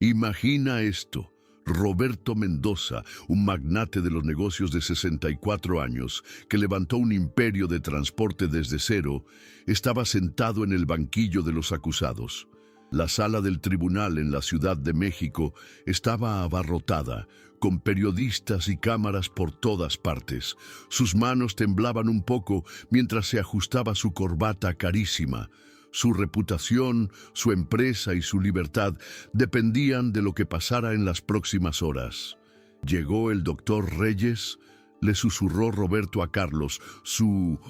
Imagina esto. Roberto Mendoza, un magnate de los negocios de 64 años, que levantó un imperio de transporte desde cero, estaba sentado en el banquillo de los acusados. La sala del tribunal en la Ciudad de México estaba abarrotada, con periodistas y cámaras por todas partes. Sus manos temblaban un poco mientras se ajustaba su corbata carísima. Su reputación, su empresa y su libertad dependían de lo que pasara en las próximas horas. Llegó el doctor Reyes, le susurró Roberto a Carlos, su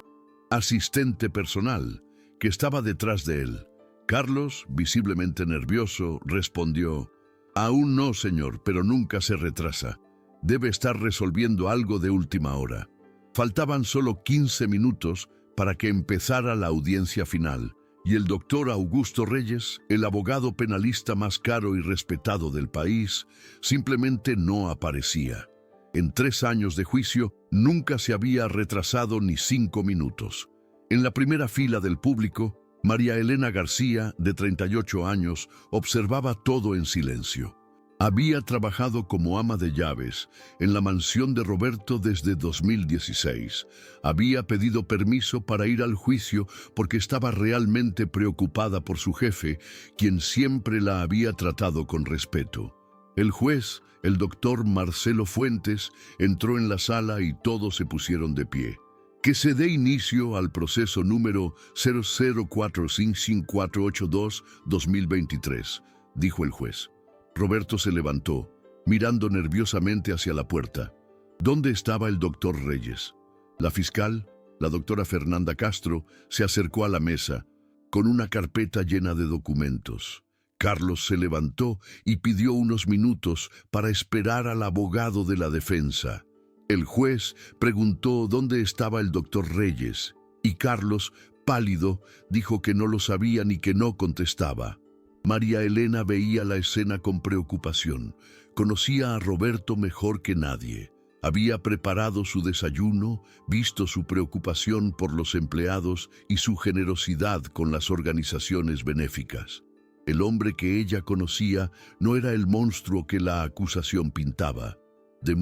asistente personal, que estaba detrás de él. Carlos, visiblemente nervioso, respondió: «Aún no, señor, pero nunca se retrasa. Debe estar resolviendo algo de última hora». Faltaban solo 15 minutos para que empezara la audiencia final, y el doctor Augusto Reyes, el abogado penalista más caro y respetado del país, simplemente no aparecía. En 3 años de juicio, nunca se había retrasado ni 5 minutos. En la primera fila del público, María Elena García, de 38 años, observaba todo en silencio. Había trabajado como ama de llaves en la mansión de Roberto desde 2016. Había pedido permiso para ir al juicio porque estaba realmente preocupada por su jefe, quien siempre la había tratado con respeto. El juez, el doctor Marcelo Fuentes, entró en la sala y todos se pusieron de pie. «Que se dé inicio al proceso número 00455482-2023», dijo el juez. Roberto se levantó, mirando nerviosamente hacia la puerta. ¿Dónde estaba el doctor Reyes? La fiscal, la doctora Fernanda Castro, se acercó a la mesa, con una carpeta llena de documentos. Carlos se levantó y pidió unos minutos para esperar al abogado de la defensa. El juez preguntó dónde estaba el doctor Reyes, y Carlos, pálido, dijo que no lo sabía ni que no contestaba. María Elena veía la escena con preocupación. Conocía a Roberto mejor que nadie. Había preparado su desayuno, visto su preocupación por los empleados y su generosidad con las organizaciones benéficas. El hombre que ella conocía no era el monstruo que la acusación pintaba. De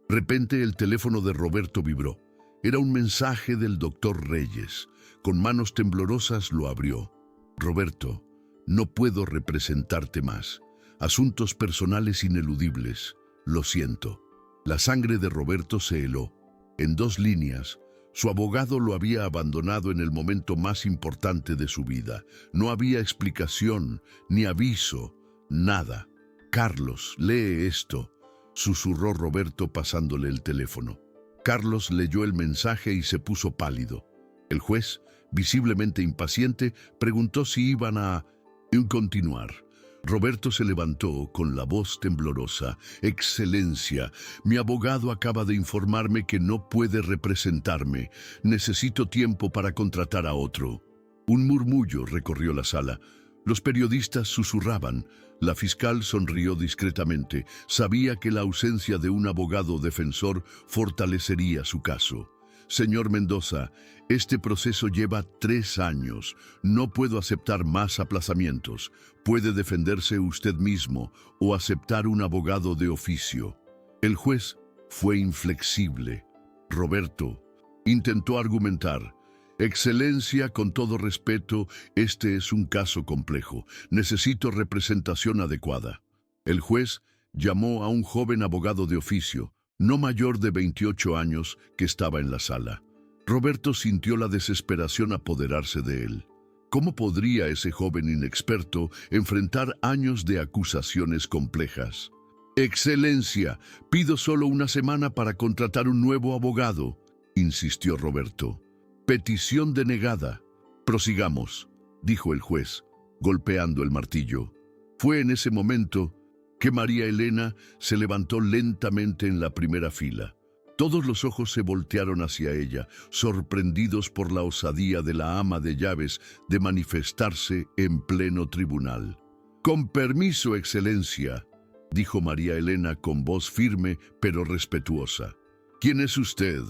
repente el teléfono de Roberto vibró. Era un mensaje del doctor Reyes. Con manos temblorosas lo abrió. «Roberto, no puedo representarte más. Asuntos personales ineludibles. Lo siento». La sangre de Roberto se heló. En 2 líneas, su abogado lo había abandonado en el momento más importante de su vida. No había explicación, ni aviso, nada. «Carlos, lee esto», susurró Roberto pasándole el teléfono. Carlos leyó el mensaje y se puso pálido. El juez, visiblemente impaciente, preguntó si iban a continuar. Roberto se levantó con la voz temblorosa. «Excelencia, mi abogado acaba de informarme que no puede representarme. Necesito tiempo para contratar a otro». Un murmullo recorrió la sala. Los periodistas susurraban. La fiscal sonrió discretamente. Sabía que la ausencia de un abogado defensor fortalecería su caso. «Señor Mendoza, este proceso lleva 3 años. No puedo aceptar más aplazamientos. Puede defenderse usted mismo o aceptar un abogado de oficio». El juez fue inflexible. Roberto intentó argumentar. «Excelencia, con todo respeto, este es un caso complejo. Necesito representación adecuada». El juez llamó a un joven abogado de oficio, no mayor de 28 años, que estaba en la sala. Roberto sintió la desesperación apoderarse de él. ¿Cómo podría ese joven inexperto enfrentar años de acusaciones complejas? «Excelencia, pido solo 1 semana para contratar un nuevo abogado», insistió Roberto. «Petición denegada». «Prosigamos», dijo el juez, golpeando el martillo. Fue en ese momento que María Elena se levantó lentamente en la primera fila. Todos los ojos se voltearon hacia ella, sorprendidos por la osadía de la ama de llaves de manifestarse en pleno tribunal. «Con permiso, Excelencia», dijo María Elena con voz firme pero respetuosa. «¿Quién es usted?»,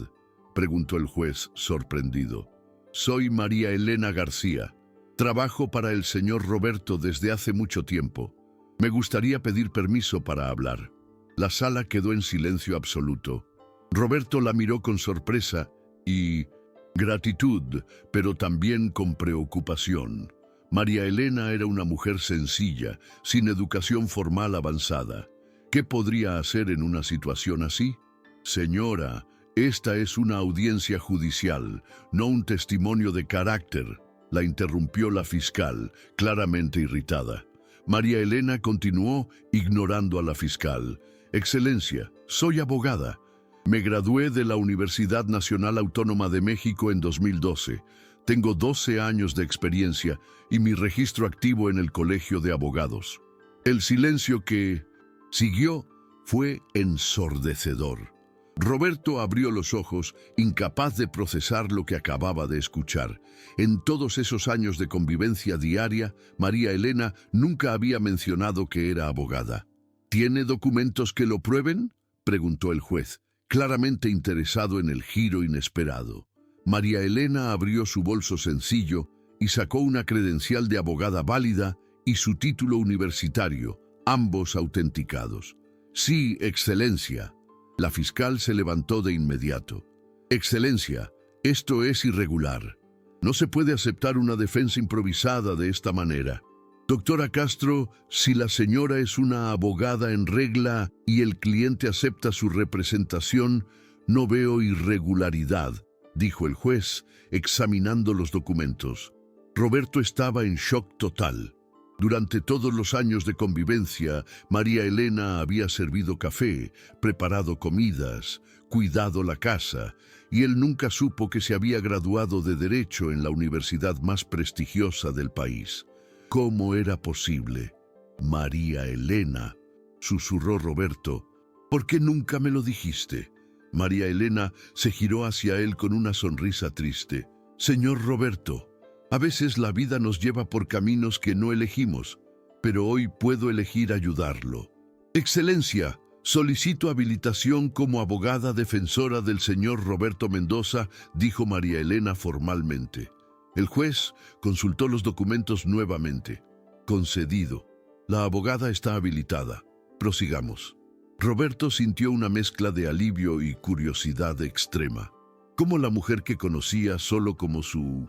preguntó el juez, sorprendido. «Soy María Elena García. Trabajo para el señor Roberto desde hace mucho tiempo». Me gustaría pedir permiso para hablar. La sala quedó en silencio absoluto. Roberto la miró con sorpresa y gratitud, pero también con preocupación. María Elena era una mujer sencilla, sin educación formal avanzada. ¿Qué podría hacer en una situación así? Señora, esta es una audiencia judicial, no un testimonio de carácter, la interrumpió la fiscal, claramente irritada. María Elena continuó ignorando a la fiscal. Excelencia, soy abogada. Me gradué de la Universidad Nacional Autónoma de México en 2012. Tengo 12 años de experiencia y mi registro activo en el Colegio de Abogados. El silencio que siguió fue ensordecedor. Roberto abrió los ojos, incapaz de procesar lo que acababa de escuchar. En todos esos años de convivencia diaria, María Elena nunca había mencionado que era abogada. ¿Tiene documentos que lo prueben?, preguntó el juez, claramente interesado en el giro inesperado. María Elena abrió su bolso sencillo y sacó una credencial de abogada válida y su título universitario, ambos autenticados. Sí, Excelencia. La fiscal se levantó de inmediato. Excelencia, esto es irregular. No se puede aceptar una defensa improvisada de esta manera. Doctora Castro, si la señora es una abogada en regla y el cliente acepta su representación, no veo irregularidad, dijo el juez, examinando los documentos. Roberto estaba en shock total. Durante todos los años de convivencia, María Elena había servido café, preparado comidas, cuidado la casa, y él nunca supo que se había graduado de Derecho en la universidad más prestigiosa del país. ¿Cómo era posible? María Elena, susurró Roberto. ¿Por qué nunca me lo dijiste? María Elena se giró hacia él con una sonrisa triste. Señor Roberto, a veces la vida nos lleva por caminos que no elegimos, pero hoy puedo elegir ayudarlo. Excelencia, solicito habilitación como abogada defensora del señor Roberto Mendoza, dijo María Elena formalmente. El juez consultó los documentos nuevamente. Concedido. La abogada está habilitada. Prosigamos. Roberto sintió una mezcla de alivio y curiosidad extrema. ¿Cómo la mujer que conocía solo como su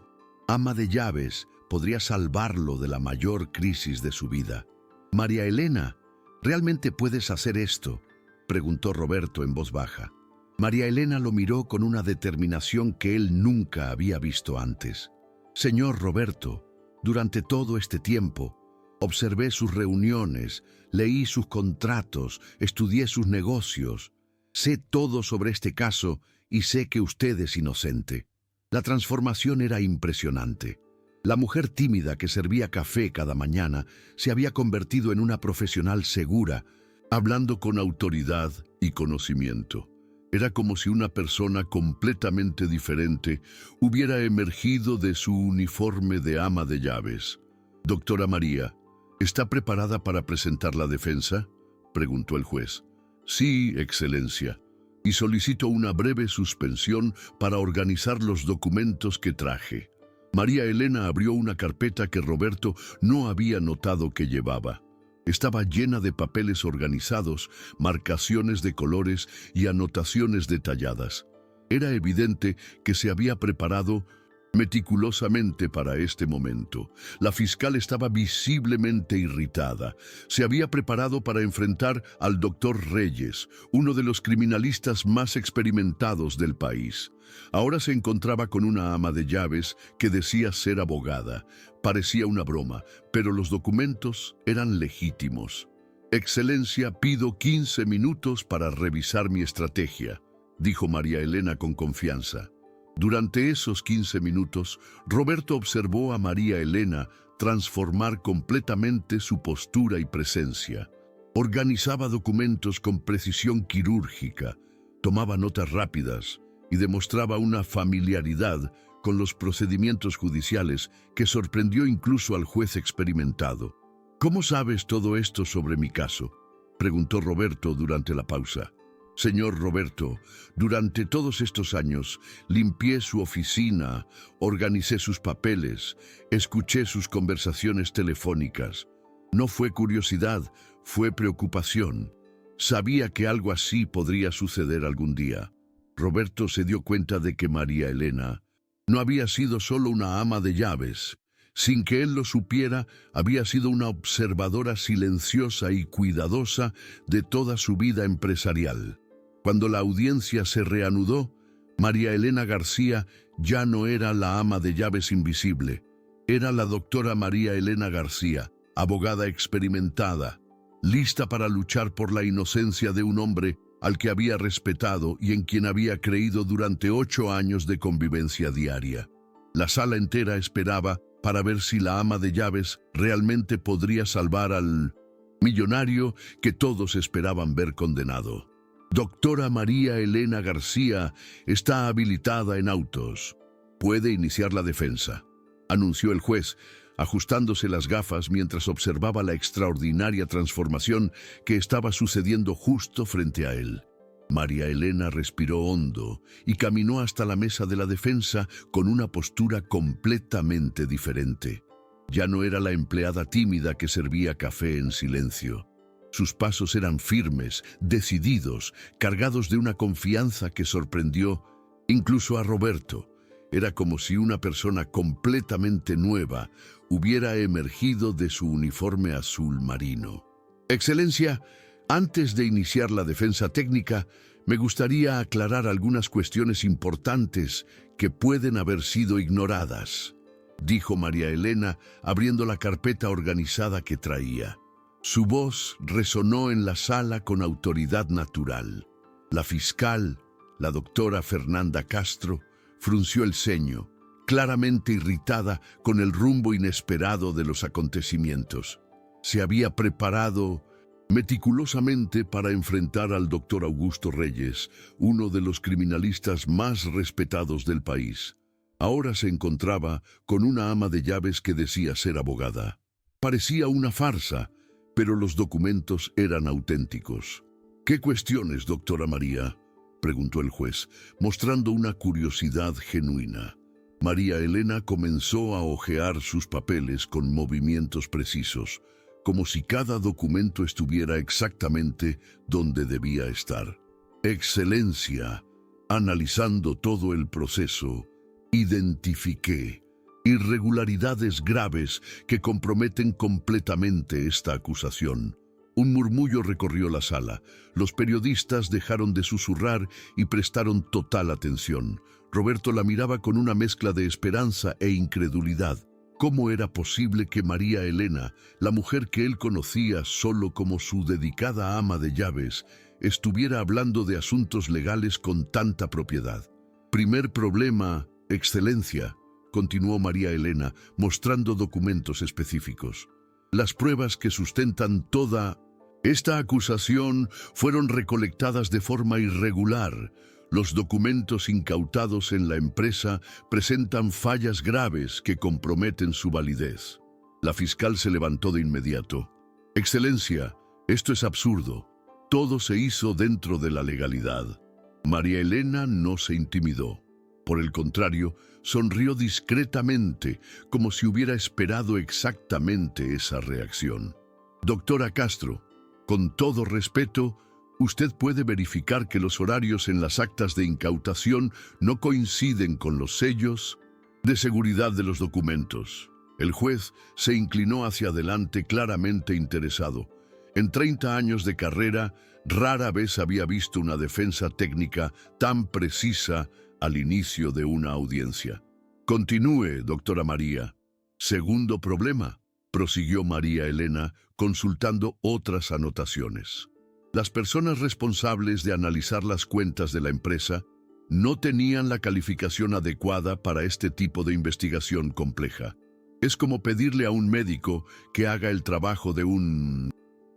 ama de llaves podría salvarlo de la mayor crisis de su vida? María Elena, ¿realmente puedes hacer esto?, preguntó Roberto en voz baja. María Elena lo miró con una determinación que él nunca había visto antes. Señor Roberto, durante todo este tiempo, observé sus reuniones, leí sus contratos, estudié sus negocios. Sé todo sobre este caso y sé que usted es inocente. La transformación era impresionante. La mujer tímida que servía café cada mañana se había convertido en una profesional segura, hablando con autoridad y conocimiento. Era como si una persona completamente diferente hubiera emergido de su uniforme de ama de llaves. Doctora María, ¿está preparada para presentar la defensa?, preguntó el juez. Sí, Excelencia, y solicito una breve suspensión para organizar los documentos que traje. María Elena abrió una carpeta que Roberto no había notado que llevaba. Estaba llena de papeles organizados, marcaciones de colores y anotaciones detalladas. Era evidente que se había preparado meticulosamente para este momento. La fiscal estaba visiblemente irritada. Se había preparado para enfrentar al doctor Reyes, uno de los criminalistas más experimentados del país. Ahora se encontraba con una ama de llaves que decía ser abogada. Parecía una broma, pero los documentos eran legítimos. Excelencia, pido 15 minutos para revisar mi estrategia, dijo María Elena con confianza. Durante esos 15 minutos, Roberto observó a María Elena transformar completamente su postura y presencia. Organizaba documentos con precisión quirúrgica, tomaba notas rápidas y demostraba una familiaridad con los procedimientos judiciales que sorprendió incluso al juez experimentado. ¿Cómo sabes todo esto sobre mi caso?, preguntó Roberto durante la pausa. Señor Roberto, durante todos estos años limpié su oficina, organicé sus papeles, escuché sus conversaciones telefónicas. No fue curiosidad, fue preocupación. Sabía que algo así podría suceder algún día. Roberto se dio cuenta de que María Elena no había sido solo una ama de llaves. Sin que él lo supiera, había sido una observadora silenciosa y cuidadosa de toda su vida empresarial. Cuando la audiencia se reanudó, María Elena García ya no era la ama de llaves invisible. Era la doctora María Elena García, abogada experimentada, lista para luchar por la inocencia de un hombre al que había respetado y en quien había creído durante 8 años de convivencia diaria. La sala entera esperaba para ver si la ama de llaves realmente podría salvar al millonario que todos esperaban ver condenado. Doctora María Elena García está habilitada en autos. Puede iniciar la defensa, anunció el juez, ajustándose las gafas mientras observaba la extraordinaria transformación que estaba sucediendo justo frente a él. María Elena respiró hondo y caminó hasta la mesa de la defensa con una postura completamente diferente. Ya no era la empleada tímida que servía café en silencio. Sus pasos eran firmes, decididos, cargados de una confianza que sorprendió incluso a Roberto. Era como si una persona completamente nueva hubiera emergido de su uniforme azul marino. Excelencia, antes de iniciar la defensa técnica, me gustaría aclarar algunas cuestiones importantes que pueden haber sido ignoradas, dijo María Elena, abriendo la carpeta organizada que traía. Su voz resonó en la sala con autoridad natural. La fiscal, la doctora Fernanda Castro, frunció el ceño, claramente irritada con el rumbo inesperado de los acontecimientos. Se había preparado meticulosamente para enfrentar al doctor Augusto Reyes, uno de los criminalistas más respetados del país. Ahora se encontraba con una ama de llaves que decía ser abogada. Parecía una farsa, pero los documentos eran auténticos. ¿Qué cuestiones, doctora María?, preguntó el juez, mostrando una curiosidad genuina. María Elena comenzó a hojear sus papeles con movimientos precisos, como si cada documento estuviera exactamente donde debía estar. Excelencia, analizando todo el proceso, identifiqué irregularidades graves que comprometen completamente esta acusación. Un murmullo recorrió la sala. Los periodistas dejaron de susurrar y prestaron total atención. Roberto la miraba con una mezcla de esperanza e incredulidad. ¿Cómo era posible que María Elena, la mujer que él conocía solo como su dedicada ama de llaves, estuviera hablando de asuntos legales con tanta propiedad? Primer problema, excelencia, continuó María Elena, mostrando documentos específicos. Las pruebas que sustentan toda esta acusación fueron recolectadas de forma irregular. Los documentos incautados en la empresa presentan fallas graves que comprometen su validez. La fiscal se levantó de inmediato. Excelencia, esto es absurdo. Todo se hizo dentro de la legalidad. María Elena no se intimidó. Por el contrario, sonrió discretamente, como si hubiera esperado exactamente esa reacción. Doctora Castro, con todo respeto, usted puede verificar que los horarios en las actas de incautación no coinciden con los sellos de seguridad de los documentos. El juez se inclinó hacia adelante claramente interesado. En 30 años de carrera, rara vez había visto una defensa técnica tan precisa al inicio de una audiencia. Continúe, doctora María. Segundo problema, prosiguió María Elena, consultando otras anotaciones. Las personas responsables de analizar las cuentas de la empresa no tenían la calificación adecuada para este tipo de investigación compleja. Es como pedirle a un médico que haga el trabajo de un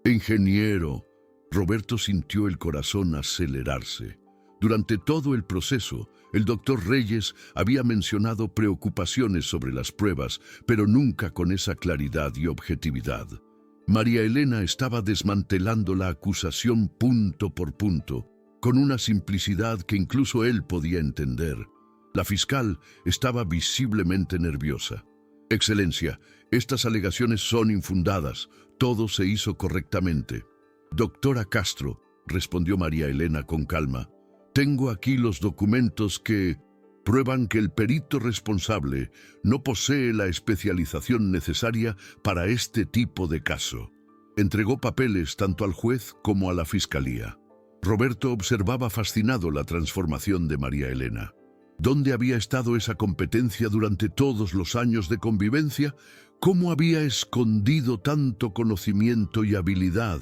ingeniero. Roberto sintió el corazón acelerarse. Durante todo el proceso, el doctor Reyes había mencionado preocupaciones sobre las pruebas, pero nunca con esa claridad y objetividad. María Elena estaba desmantelando la acusación punto por punto, con una simplicidad que incluso él podía entender. La fiscal estaba visiblemente nerviosa. Excelencia, estas alegaciones son infundadas. Todo se hizo correctamente. Doctora Castro, respondió María Elena con calma, tengo aquí los documentos que prueban que el perito responsable no posee la especialización necesaria para este tipo de caso. Entregó papeles tanto al juez como a la fiscalía. Roberto observaba fascinado la transformación de María Elena. ¿Dónde había estado esa competencia durante todos los años de convivencia? ¿Cómo había escondido tanto conocimiento y habilidad?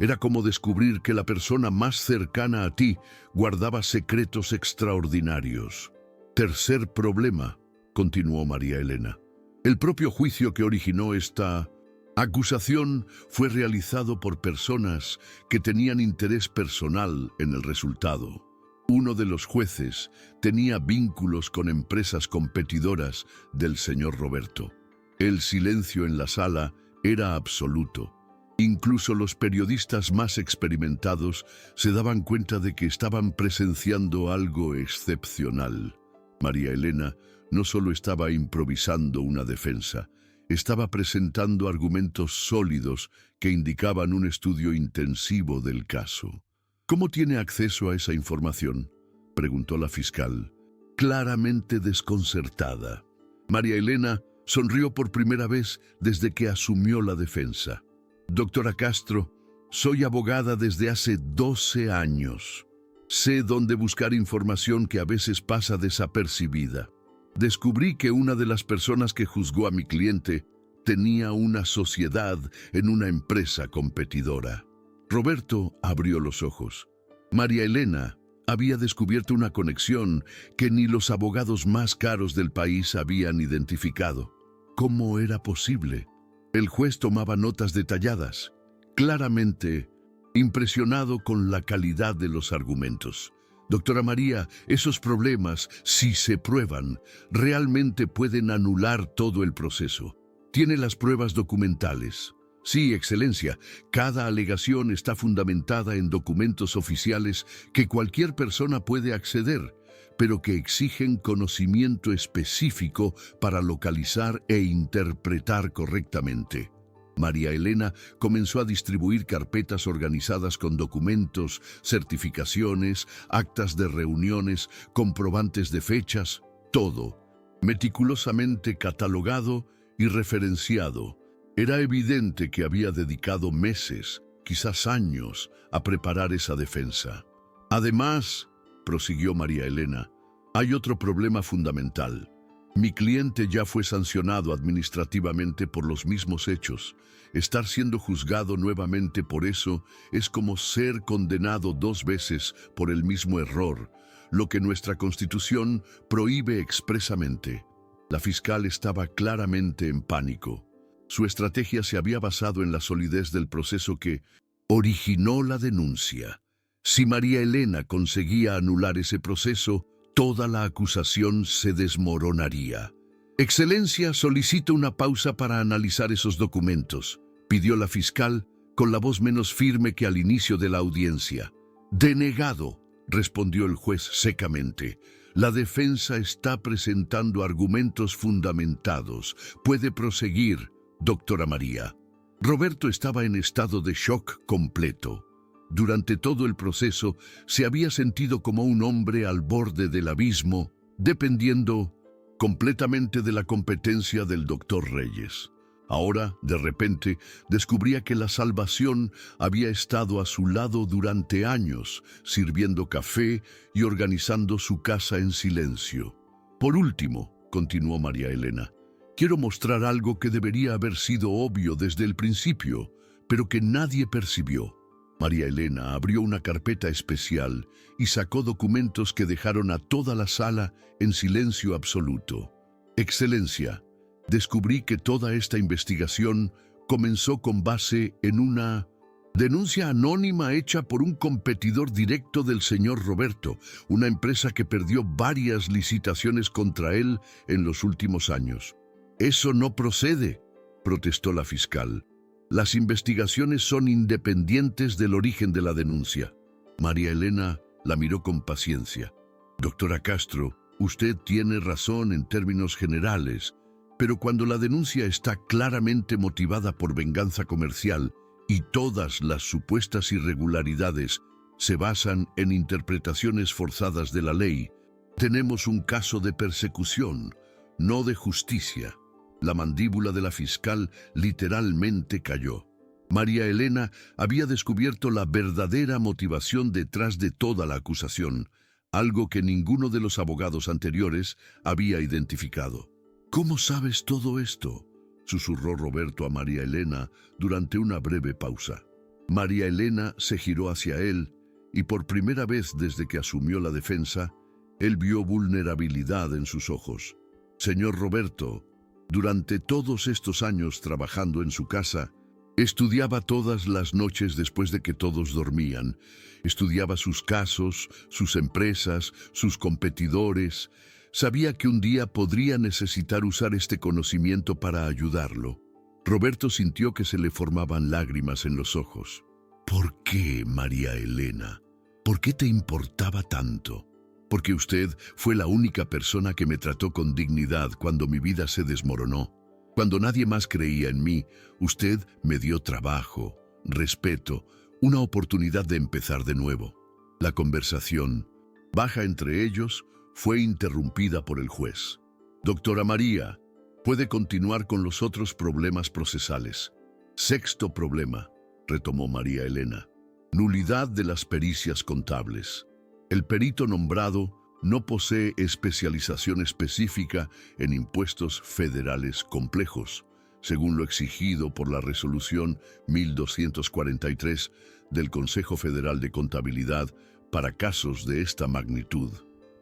Era como descubrir que la persona más cercana a ti guardaba secretos extraordinarios. Tercer problema, continuó María Elena. El propio juicio que originó esta acusación fue realizado por personas que tenían interés personal en el resultado. Uno de los jueces tenía vínculos con empresas competidoras del señor Roberto. El silencio en la sala era absoluto. Incluso los periodistas más experimentados se daban cuenta de que estaban presenciando algo excepcional. María Elena no solo estaba improvisando una defensa, estaba presentando argumentos sólidos que indicaban un estudio intensivo del caso. ¿Cómo tiene acceso a esa información?, preguntó la fiscal, claramente desconcertada. María Elena sonrió por primera vez desde que asumió la defensa. Doctora Castro, soy abogada desde hace 12 años. Sé dónde buscar información que a veces pasa desapercibida. Descubrí que una de las personas que juzgó a mi cliente tenía una sociedad en una empresa competidora. Roberto abrió los ojos. María Elena había descubierto una conexión que ni los abogados más caros del país habían identificado. ¿Cómo era posible? El juez tomaba notas detalladas, claramente impresionado con la calidad de los argumentos. Doctora María, esos problemas, si se prueban, realmente pueden anular todo el proceso. ¿Tiene las pruebas documentales? Sí, Excelencia, cada alegación está fundamentada en documentos oficiales que cualquier persona puede acceder, pero que exigen conocimiento específico para localizar e interpretar correctamente. María Elena comenzó a distribuir carpetas organizadas con documentos, certificaciones, actas de reuniones, comprobantes de fechas, todo, meticulosamente catalogado y referenciado. Era evidente que había dedicado meses, quizás años, a preparar esa defensa. Además, prosiguió María Elena, hay otro problema fundamental. Mi cliente ya fue sancionado administrativamente por los mismos hechos. Estar siendo juzgado nuevamente por eso es como ser condenado 2 veces por el mismo error, lo que nuestra Constitución prohíbe expresamente. La fiscal estaba claramente en pánico. Su estrategia se había basado en la solidez del proceso que originó la denuncia. Si María Elena conseguía anular ese proceso, toda la acusación se desmoronaría. Excelencia, solicito una pausa para analizar esos documentos, pidió la fiscal con la voz menos firme que al inicio de la audiencia. Denegado, respondió el juez secamente. La defensa está presentando argumentos fundamentados. Puede proseguir, doctora María. Roberto estaba en estado de shock completo. Durante todo el proceso se había sentido como un hombre al borde del abismo, dependiendo completamente de la competencia del doctor Reyes. Ahora, de repente, descubría que la salvación había estado a su lado durante años, sirviendo café y organizando su casa en silencio. Por último, continuó María Elena, quiero mostrar algo que debería haber sido obvio desde el principio, pero que nadie percibió. María Elena abrió una carpeta especial y sacó documentos que dejaron a toda la sala en silencio absoluto. Excelencia, descubrí que toda esta investigación comenzó con base en una denuncia anónima hecha por un competidor directo del señor Roberto, una empresa que perdió varias licitaciones contra él en los últimos años. Eso no procede, protestó la fiscal. Las investigaciones son independientes del origen de la denuncia. María Elena la miró con paciencia. Doctora Castro, usted tiene razón en términos generales, Pero cuando la denuncia está claramente motivada por venganza comercial y todas las supuestas irregularidades se basan en interpretaciones forzadas de la ley, tenemos un caso de persecución, no de justicia. La mandíbula de la fiscal literalmente cayó. María Elena había descubierto la verdadera motivación detrás de toda la acusación, algo que ninguno de los abogados anteriores había identificado. «¿Cómo sabes todo esto?», susurró Roberto a María Elena durante una breve pausa. María Elena se giró hacia él y por primera vez desde que asumió la defensa, él vio vulnerabilidad en sus ojos. «Señor Roberto, durante todos estos años trabajando en su casa, estudiaba todas las noches después de que todos dormían. Estudiaba sus casos, sus empresas, sus competidores. Sabía que un día podría necesitar usar este conocimiento para ayudarlo». Roberto sintió que se le formaban lágrimas en los ojos. «¿Por qué, María Elena? ¿Por qué te importaba tanto?». «Porque usted fue la única persona que me trató con dignidad cuando mi vida se desmoronó. Cuando nadie más creía en mí, usted me dio trabajo, respeto, una oportunidad de empezar de nuevo». La conversación, baja entre ellos, fue interrumpida por el juez. «Doctora María, puede continuar con los otros problemas procesales». «Sexto problema», retomó María Elena, «nulidad de las pericias contables. El perito nombrado no posee especialización específica en impuestos federales complejos, según lo exigido por la Resolución 1243 del Consejo Federal de Contabilidad para casos de esta magnitud».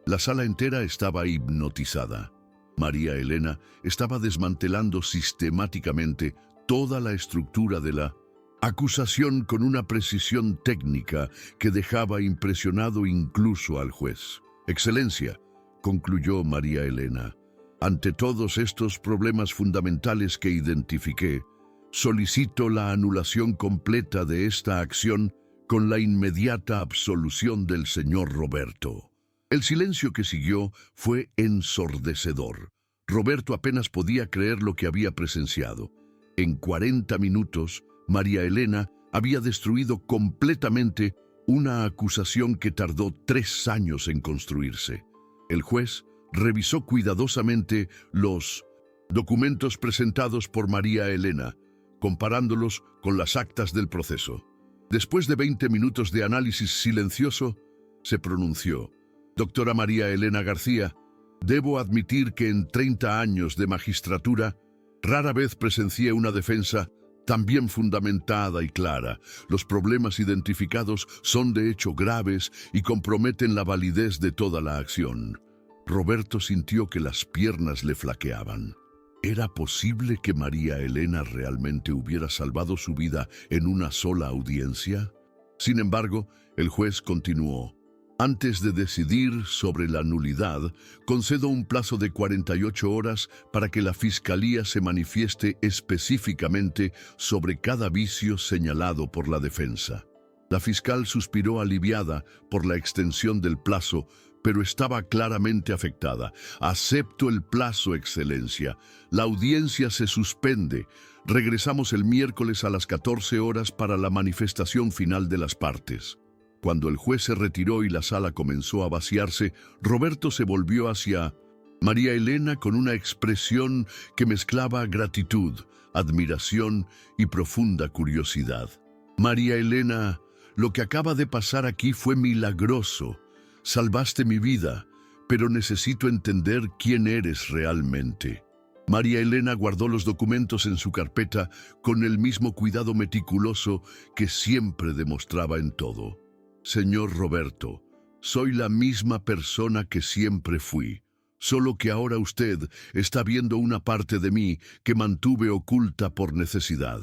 La sala entera estaba hipnotizada. María Elena estaba desmantelando sistemáticamente toda la estructura de la acusación con una precisión técnica que dejaba impresionado incluso al juez. «Excelencia», concluyó María Elena, «ante todos estos problemas fundamentales que identifiqué, solicito la anulación completa de esta acción con la inmediata absolución del señor Roberto». El silencio que siguió fue ensordecedor. Roberto apenas podía creer lo que había presenciado. En 40 minutos, María Elena había destruido completamente una acusación que tardó 3 años en construirse. El juez revisó cuidadosamente los documentos presentados por María Elena, comparándolos con las actas del proceso. Después de 20 minutos de análisis silencioso, se pronunció: «Doctora María Elena García, debo admitir que en 30 años de magistratura rara vez presencié una defensa tan bien fundamentada y clara. Los problemas identificados son de hecho graves y comprometen la validez de toda la acción». Roberto sintió que las piernas le flaqueaban. ¿Era posible que María Elena realmente hubiera salvado su vida en una sola audiencia? Sin embargo, el juez continuó: «Antes de decidir sobre la nulidad, concedo un plazo de 48 horas para que la Fiscalía se manifieste específicamente sobre cada vicio señalado por la defensa». La fiscal suspiró aliviada por la extensión del plazo, pero estaba claramente afectada. «Acepto el plazo, Excelencia. La audiencia se suspende. Regresamos el miércoles a las 14 horas para la manifestación final de las partes». Cuando el juez se retiró y la sala comenzó a vaciarse, Roberto se volvió hacia María Elena con una expresión que mezclaba gratitud, admiración y profunda curiosidad. «María Elena, lo que acaba de pasar aquí fue milagroso. Salvaste mi vida, pero necesito entender quién eres realmente». María Elena guardó los documentos en su carpeta con el mismo cuidado meticuloso que siempre demostraba en todo. «Señor Roberto, soy la misma persona que siempre fui, solo que ahora usted está viendo una parte de mí que mantuve oculta por necesidad».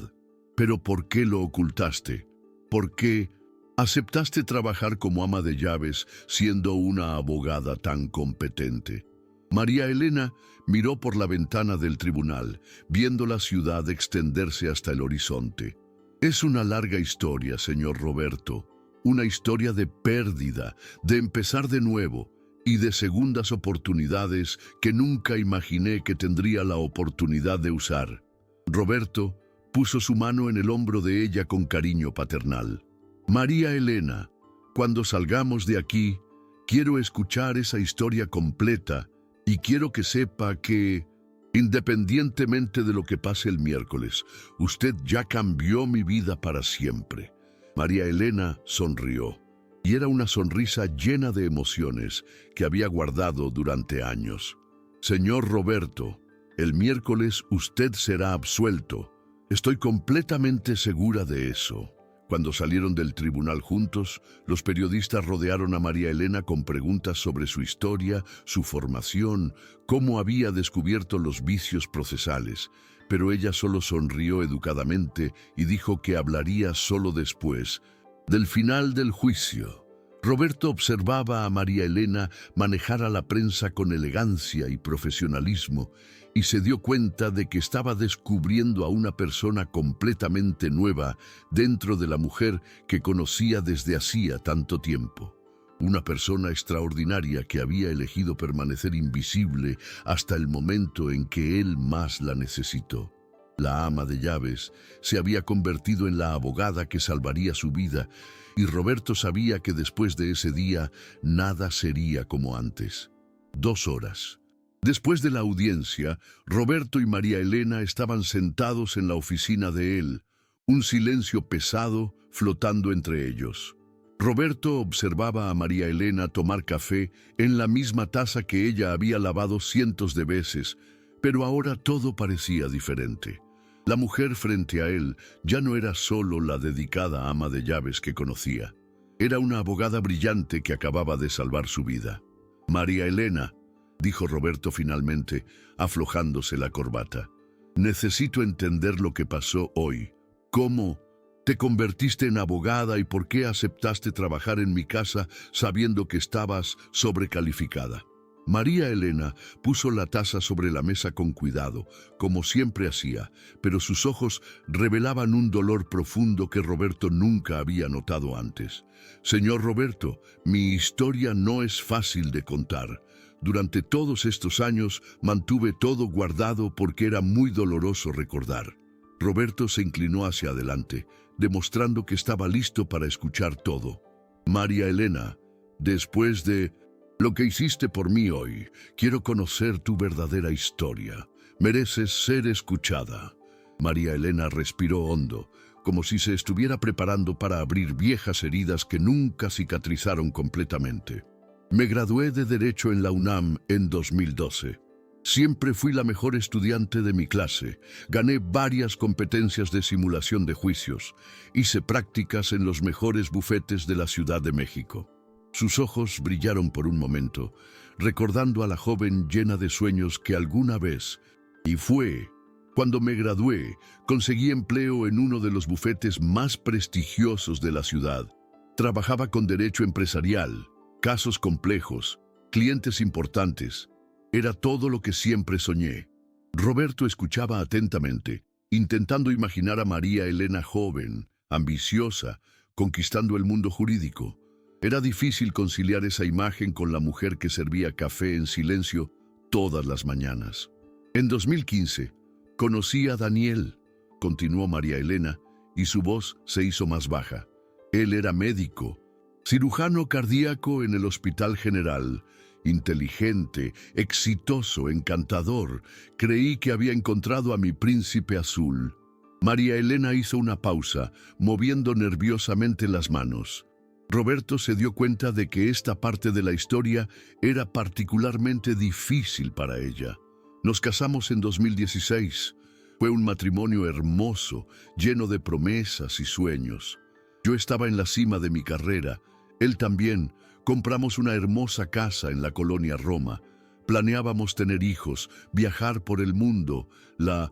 «¿Pero por qué lo ocultaste? ¿Por qué aceptaste trabajar como ama de llaves siendo una abogada tan competente?» María Elena miró por la ventana del tribunal, viendo la ciudad extenderse hasta el horizonte. «Es una larga historia, señor Roberto. Una historia de pérdida, de empezar de nuevo, y de segundas oportunidades que nunca imaginé que tendría la oportunidad de usar. Roberto puso su mano en el hombro de ella con cariño paternal. María Elena, cuando salgamos de aquí, quiero escuchar esa historia completa y quiero que sepa que, independientemente de lo que pase el miércoles, usted ya cambió mi vida para siempre. María Elena sonrió, y era una sonrisa llena de emociones que había guardado durante años. Señor Roberto, el miércoles usted será absuelto. Estoy completamente segura de eso. Cuando salieron del tribunal juntos, los periodistas rodearon a María Elena con preguntas sobre su historia, su formación, cómo había descubierto los vicios procesales, pero ella solo sonrió educadamente y dijo que hablaría solo después del final del juicio. Roberto observaba a María Elena manejar a la prensa con elegancia y profesionalismo y se dio cuenta de que estaba descubriendo a una persona completamente nueva dentro de la mujer que conocía desde hacía tanto tiempo. Una persona extraordinaria que había elegido permanecer invisible hasta el momento en que él más la necesitó. La ama de llaves se había convertido en la abogada que salvaría su vida, y Roberto sabía que después de ese día nada sería como antes. 2 horas. Después de la audiencia, Roberto y María Elena estaban sentados en la oficina de él, un silencio pesado flotando entre ellos. Roberto observaba a María Elena tomar café en la misma taza que ella había lavado cientos de veces, pero ahora todo parecía diferente. La mujer frente a él ya no era solo la dedicada ama de llaves que conocía. Era una abogada brillante que acababa de salvar su vida. María Elena, dijo Roberto finalmente, aflojándose la corbata. Necesito entender lo que pasó hoy. ¿Cómo te convertiste en abogada y por qué aceptaste trabajar en mi casa sabiendo que estabas sobrecalificada? María Elena puso la taza sobre la mesa con cuidado, como siempre hacía, pero sus ojos revelaban un dolor profundo que Roberto nunca había notado antes. Señor Roberto, mi historia no es fácil de contar. Durante todos estos años mantuve todo guardado porque era muy doloroso recordar. Roberto se inclinó hacia adelante, demostrando que estaba listo para escuchar todo. María Elena, después de lo que hiciste por mí hoy, quiero conocer tu verdadera historia. Mereces ser escuchada. María Elena respiró hondo, como si se estuviera preparando para abrir viejas heridas que nunca cicatrizaron completamente. Me gradué de Derecho en la UNAM en 2012. Siempre fui la mejor estudiante de mi clase. Gané varias competencias de simulación de juicios. Hice prácticas en los mejores bufetes de la Ciudad de México. Sus ojos brillaron por un momento, recordando a la joven llena de sueños que alguna vez, y fue, cuando me gradué, conseguí empleo en uno de los bufetes más prestigiosos de la ciudad. Trabajaba con derecho empresarial, casos complejos, clientes importantes. Era todo lo que siempre soñé. Roberto escuchaba atentamente, intentando imaginar a María Elena joven, ambiciosa, conquistando el mundo jurídico. Era difícil conciliar esa imagen con la mujer que servía café en silencio todas las mañanas. En 2015, conocí a Daniel, continuó María Elena, y su voz se hizo más baja. Él era médico, cirujano cardíaco en el Hospital General, inteligente, exitoso, encantador. Creí que había encontrado a mi príncipe azul. María Elena hizo una pausa, moviendo nerviosamente las manos. Roberto se dio cuenta de que esta parte de la historia era particularmente difícil para ella. Nos casamos en 2016. Fue un matrimonio hermoso, lleno de promesas y sueños. Yo estaba en la cima de mi carrera. Él también. Compramos una hermosa casa en la colonia Roma. Planeábamos tener hijos, viajar por el mundo. La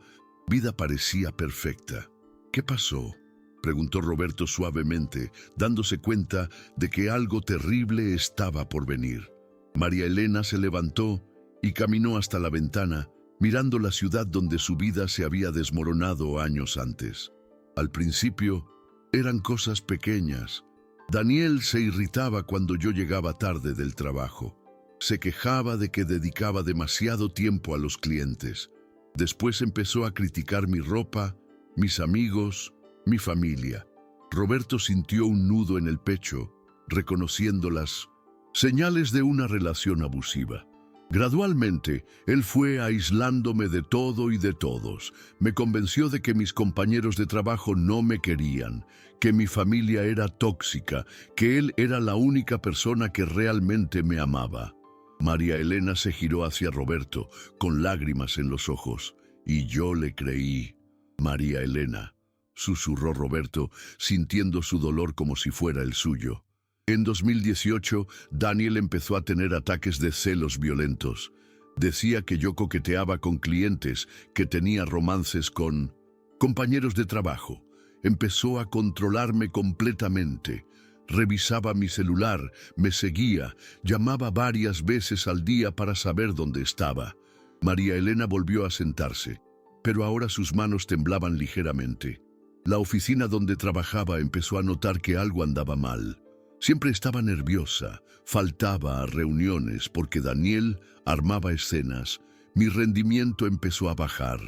vida parecía perfecta. ¿Qué pasó?, preguntó Roberto suavemente, dándose cuenta de que algo terrible estaba por venir. María Elena se levantó y caminó hasta la ventana, mirando la ciudad donde su vida se había desmoronado años antes. Al principio, eran cosas pequeñas. Daniel se irritaba cuando yo llegaba tarde del trabajo. Se quejaba de que dedicaba demasiado tiempo a los clientes. Después empezó a criticar mi ropa, mis amigos, mi familia. Roberto sintió un nudo en el pecho, reconociendo las señales de una relación abusiva. Gradualmente, él fue aislándome de todo y de todos. Me convenció de que mis compañeros de trabajo no me querían, que mi familia era tóxica, que él era la única persona que realmente me amaba. María Elena se giró hacia Roberto, con lágrimas en los ojos, y yo le creí. María Elena, susurró Roberto, sintiendo su dolor como si fuera el suyo. En 2018, Daniel empezó a tener ataques de celos violentos. Decía que yo coqueteaba con clientes, que tenía romances con compañeros de trabajo. Empezó a controlarme completamente. Revisaba mi celular, me seguía, llamaba varias veces al día para saber dónde estaba. María Elena volvió a sentarse, pero ahora sus manos temblaban ligeramente. La oficina donde trabajaba empezó a notar que algo andaba mal. Siempre estaba nerviosa, faltaba a reuniones porque Daniel armaba escenas. Mi rendimiento empezó a bajar.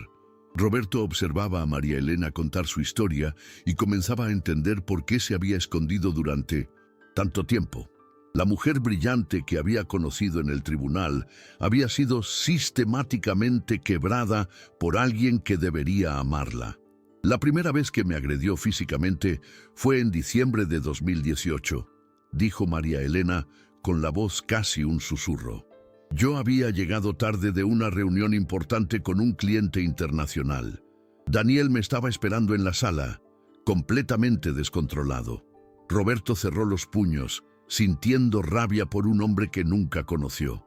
Roberto observaba a María Elena contar su historia y comenzaba a entender por qué se había escondido durante tanto tiempo. La mujer brillante que había conocido en el tribunal había sido sistemáticamente quebrada por alguien que debería amarla. La primera vez que me agredió físicamente fue en diciembre de 2018. Dijo María Elena con la voz casi un susurro. Yo había llegado tarde de una reunión importante con un cliente internacional. Daniel me estaba esperando en la sala, completamente descontrolado. Roberto cerró los puños, sintiendo rabia por un hombre que nunca conoció.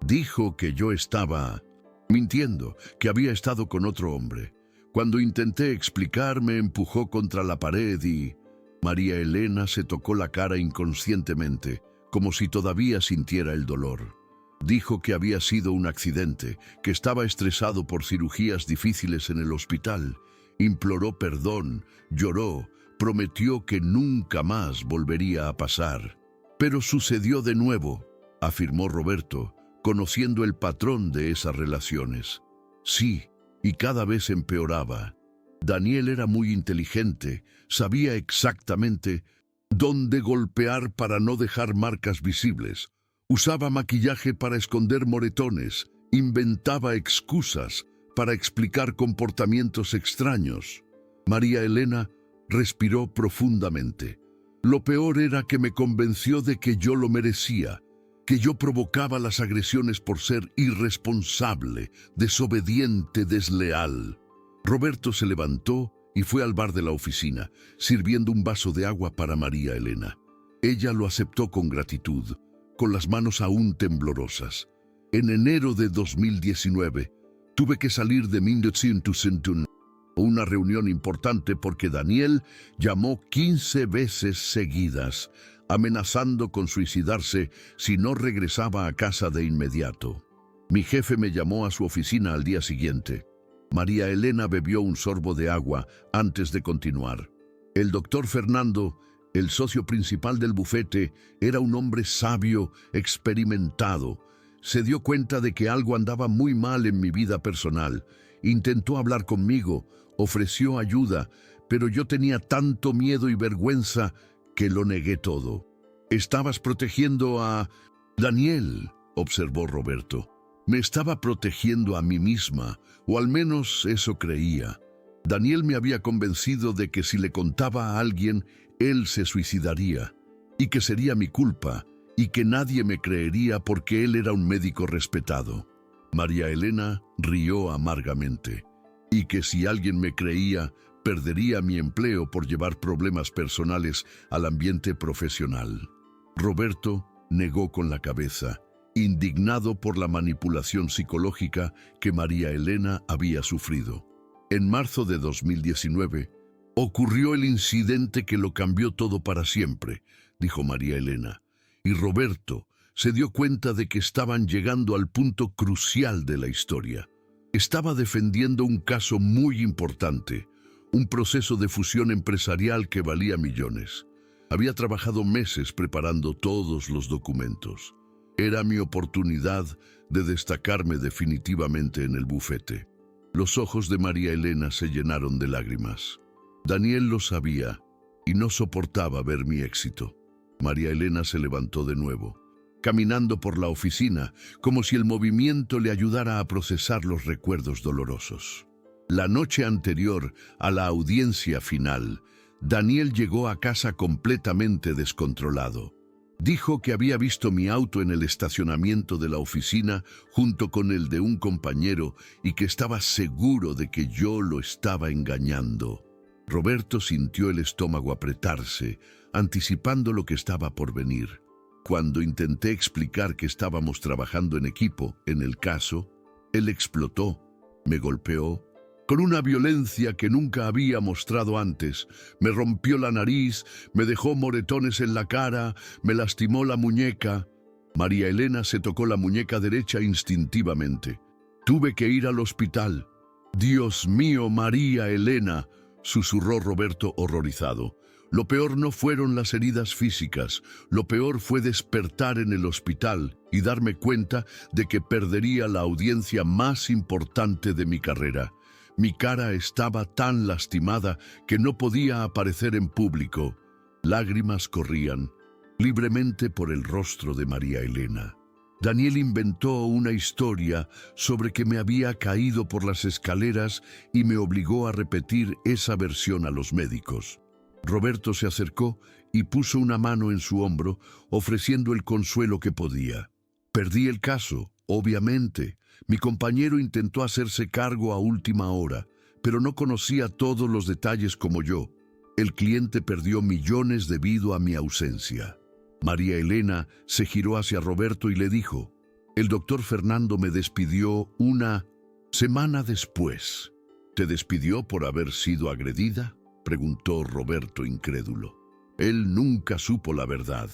Dijo que yo estaba mintiendo, que había estado con otro hombre. Cuando intenté explicar, me empujó contra la pared y María Elena se tocó la cara inconscientemente, como si todavía sintiera el dolor. Dijo que había sido un accidente, que estaba estresado por cirugías difíciles en el hospital. Imploró perdón, lloró, prometió que nunca más volvería a pasar. Pero sucedió de nuevo, afirmó Roberto, conociendo el patrón de esas relaciones. Sí, y cada vez empeoraba. Daniel era muy inteligente, sabía exactamente dónde golpear para no dejar marcas visibles. Usaba maquillaje para esconder moretones, inventaba excusas para explicar comportamientos extraños. María Elena respiró profundamente. Lo peor era que me convenció de que yo lo merecía, que yo provocaba las agresiones por ser irresponsable, desobediente, desleal. Roberto se levantó y fue al bar de la oficina, sirviendo un vaso de agua para María Elena. Ella lo aceptó con gratitud, con las manos aún temblorosas. En enero de 2019, tuve que salir de Mindocintun, una reunión importante porque Daniel llamó 15 veces seguidas, amenazando con suicidarse si no regresaba a casa de inmediato. Mi jefe me llamó a su oficina al día siguiente. María Elena bebió un sorbo de agua antes de continuar. El doctor Fernando, el socio principal del bufete, era un hombre sabio, experimentado. Se dio cuenta de que algo andaba muy mal en mi vida personal. Intentó hablar conmigo, ofreció ayuda, pero yo tenía tanto miedo y vergüenza que lo negué todo. «Estabas protegiendo a Daniel», observó Roberto. «Me estaba protegiendo a mí misma, o al menos eso creía. Daniel me había convencido de que si le contaba a alguien, él se suicidaría, y que sería mi culpa, y que nadie me creería porque él era un médico respetado». María Elena rió amargamente. «Y que si alguien me creía, perdería mi empleo por llevar problemas personales al ambiente profesional». Roberto negó con la cabeza, indignado por la manipulación psicológica que María Elena había sufrido. En marzo de 2019, ocurrió el incidente que lo cambió todo para siempre, dijo María Elena, y Roberto se dio cuenta de que estaban llegando al punto crucial de la historia. Estaba defendiendo un caso muy importante, un proceso de fusión empresarial que valía millones. Había trabajado meses preparando todos los documentos. Era mi oportunidad de destacarme definitivamente en el bufete. Los ojos de María Elena se llenaron de lágrimas. Daniel lo sabía y no soportaba ver mi éxito. María Elena se levantó de nuevo, caminando por la oficina, como si el movimiento le ayudara a procesar los recuerdos dolorosos. La noche anterior a la audiencia final, Daniel llegó a casa completamente descontrolado. Dijo que había visto mi auto en el estacionamiento de la oficina junto con el de un compañero y que estaba seguro de que yo lo estaba engañando. Roberto sintió el estómago apretarse, anticipando lo que estaba por venir. Cuando intenté explicar que estábamos trabajando en equipo en el caso, él explotó, me golpeó, con una violencia que nunca había mostrado antes. Me rompió la nariz, me dejó moretones en la cara, me lastimó la muñeca. María Elena se tocó la muñeca derecha instintivamente. Tuve que ir al hospital. «Dios mío, María Elena», susurró Roberto horrorizado. Lo peor no fueron las heridas físicas, lo peor fue despertar en el hospital y darme cuenta de que perdería la audiencia más importante de mi carrera. Mi cara estaba tan lastimada que no podía aparecer en público. Lágrimas corrían libremente por el rostro de María Elena. Daniel inventó una historia sobre que me había caído por las escaleras y me obligó a repetir esa versión a los médicos. Roberto se acercó y puso una mano en su hombro, ofreciendo el consuelo que podía. Perdí el caso, obviamente. Mi compañero intentó hacerse cargo a última hora, pero no conocía todos los detalles como yo. El cliente perdió millones debido a mi ausencia. María Elena se giró hacia Roberto y le dijo: «El doctor Fernando me despidió una semana después». «¿Te despidió por haber sido agredida?», preguntó Roberto incrédulo. Él nunca supo la verdad.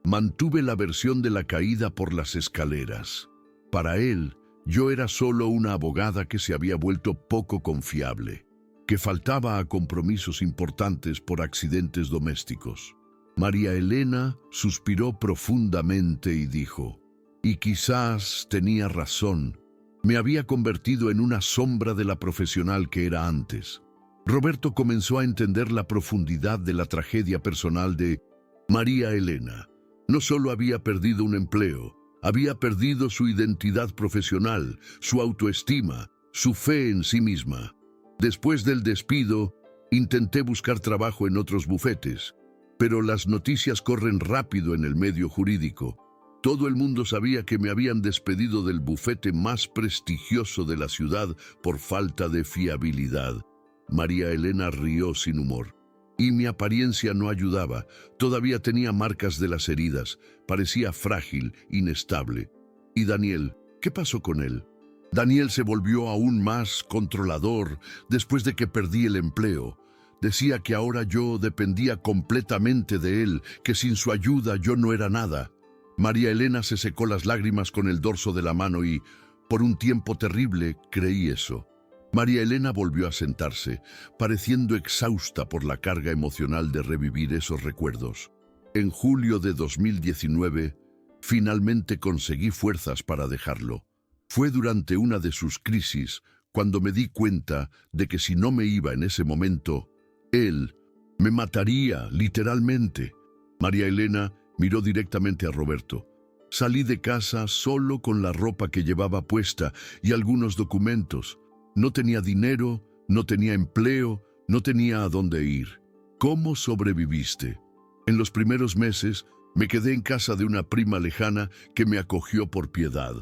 Mantuve la versión de la caída por las escaleras. Para él, yo era solo una abogada que se había vuelto poco confiable, que faltaba a compromisos importantes por accidentes domésticos. María Elena suspiró profundamente y dijo: «Y quizás tenía razón. Me había convertido en una sombra de la profesional que era antes». Roberto comenzó a entender la profundidad de la tragedia personal de María Elena. No solo había perdido un empleo, había perdido su identidad profesional, su autoestima, su fe en sí misma. Después del despido, intenté buscar trabajo en otros bufetes, pero las noticias corren rápido en el medio jurídico. Todo el mundo sabía que me habían despedido del bufete más prestigioso de la ciudad por falta de fiabilidad. María Elena rió sin humor. Y mi apariencia no ayudaba. Todavía tenía marcas de las heridas. Parecía frágil, inestable. ¿Y Daniel? ¿Qué pasó con él? Daniel se volvió aún más controlador después de que perdí el empleo. Decía que ahora yo dependía completamente de él, que sin su ayuda yo no era nada. María Elena se secó las lágrimas con el dorso de la mano y, por un tiempo terrible, creí eso. María Elena volvió a sentarse, pareciendo exhausta por la carga emocional de revivir esos recuerdos. En julio de 2019, finalmente conseguí fuerzas para dejarlo. Fue durante una de sus crisis cuando me di cuenta de que si no me iba en ese momento, él me mataría, literalmente. María Elena miró directamente a Roberto. Salí de casa solo con la ropa que llevaba puesta y algunos documentos. No tenía dinero, no tenía empleo, no tenía a dónde ir. ¿Cómo sobreviviste? En los primeros meses me quedé en casa de una prima lejana que me acogió por piedad.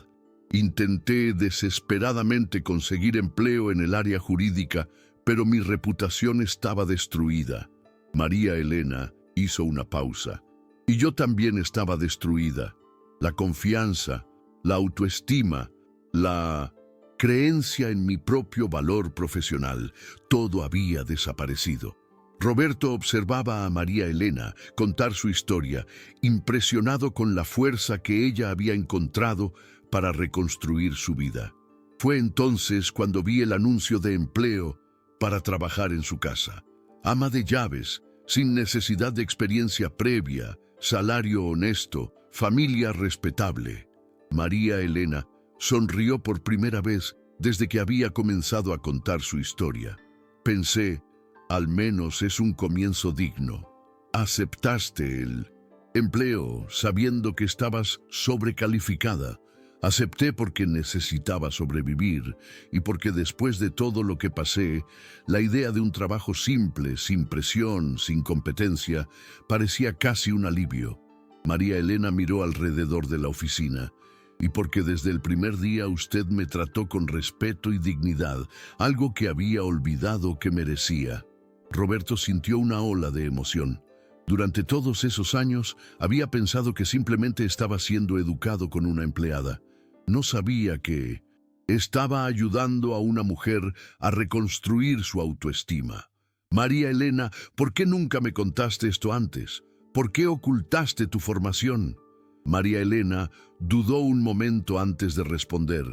Intenté desesperadamente conseguir empleo en el área jurídica, pero mi reputación estaba destruida. María Elena hizo una pausa. Y yo también estaba destruida. La confianza, la autoestima, la creencia en mi propio valor profesional, todo había desaparecido. Roberto observaba a María Elena contar su historia, impresionado con la fuerza que ella había encontrado para reconstruir su vida. Fue entonces cuando vi el anuncio de empleo para trabajar en su casa. Ama de llaves, sin necesidad de experiencia previa, salario honesto, familia respetable. María Elena sonrió por primera vez desde que había comenzado a contar su historia. Pensé, al menos es un comienzo digno. Aceptaste el empleo sabiendo que estabas sobrecalificada. Acepté porque necesitaba sobrevivir y porque después de todo lo que pasé, la idea de un trabajo simple, sin presión, sin competencia, parecía casi un alivio. María Elena miró alrededor de la oficina. Y porque desde el primer día usted me trató con respeto y dignidad, algo que había olvidado que merecía. Roberto sintió una ola de emoción. Durante todos esos años había pensado que simplemente estaba siendo educado con una empleada. No sabía que estaba ayudando a una mujer a reconstruir su autoestima. María Elena, ¿por qué nunca me contaste esto antes? ¿Por qué ocultaste tu formación? María Elena dudó un momento antes de responder.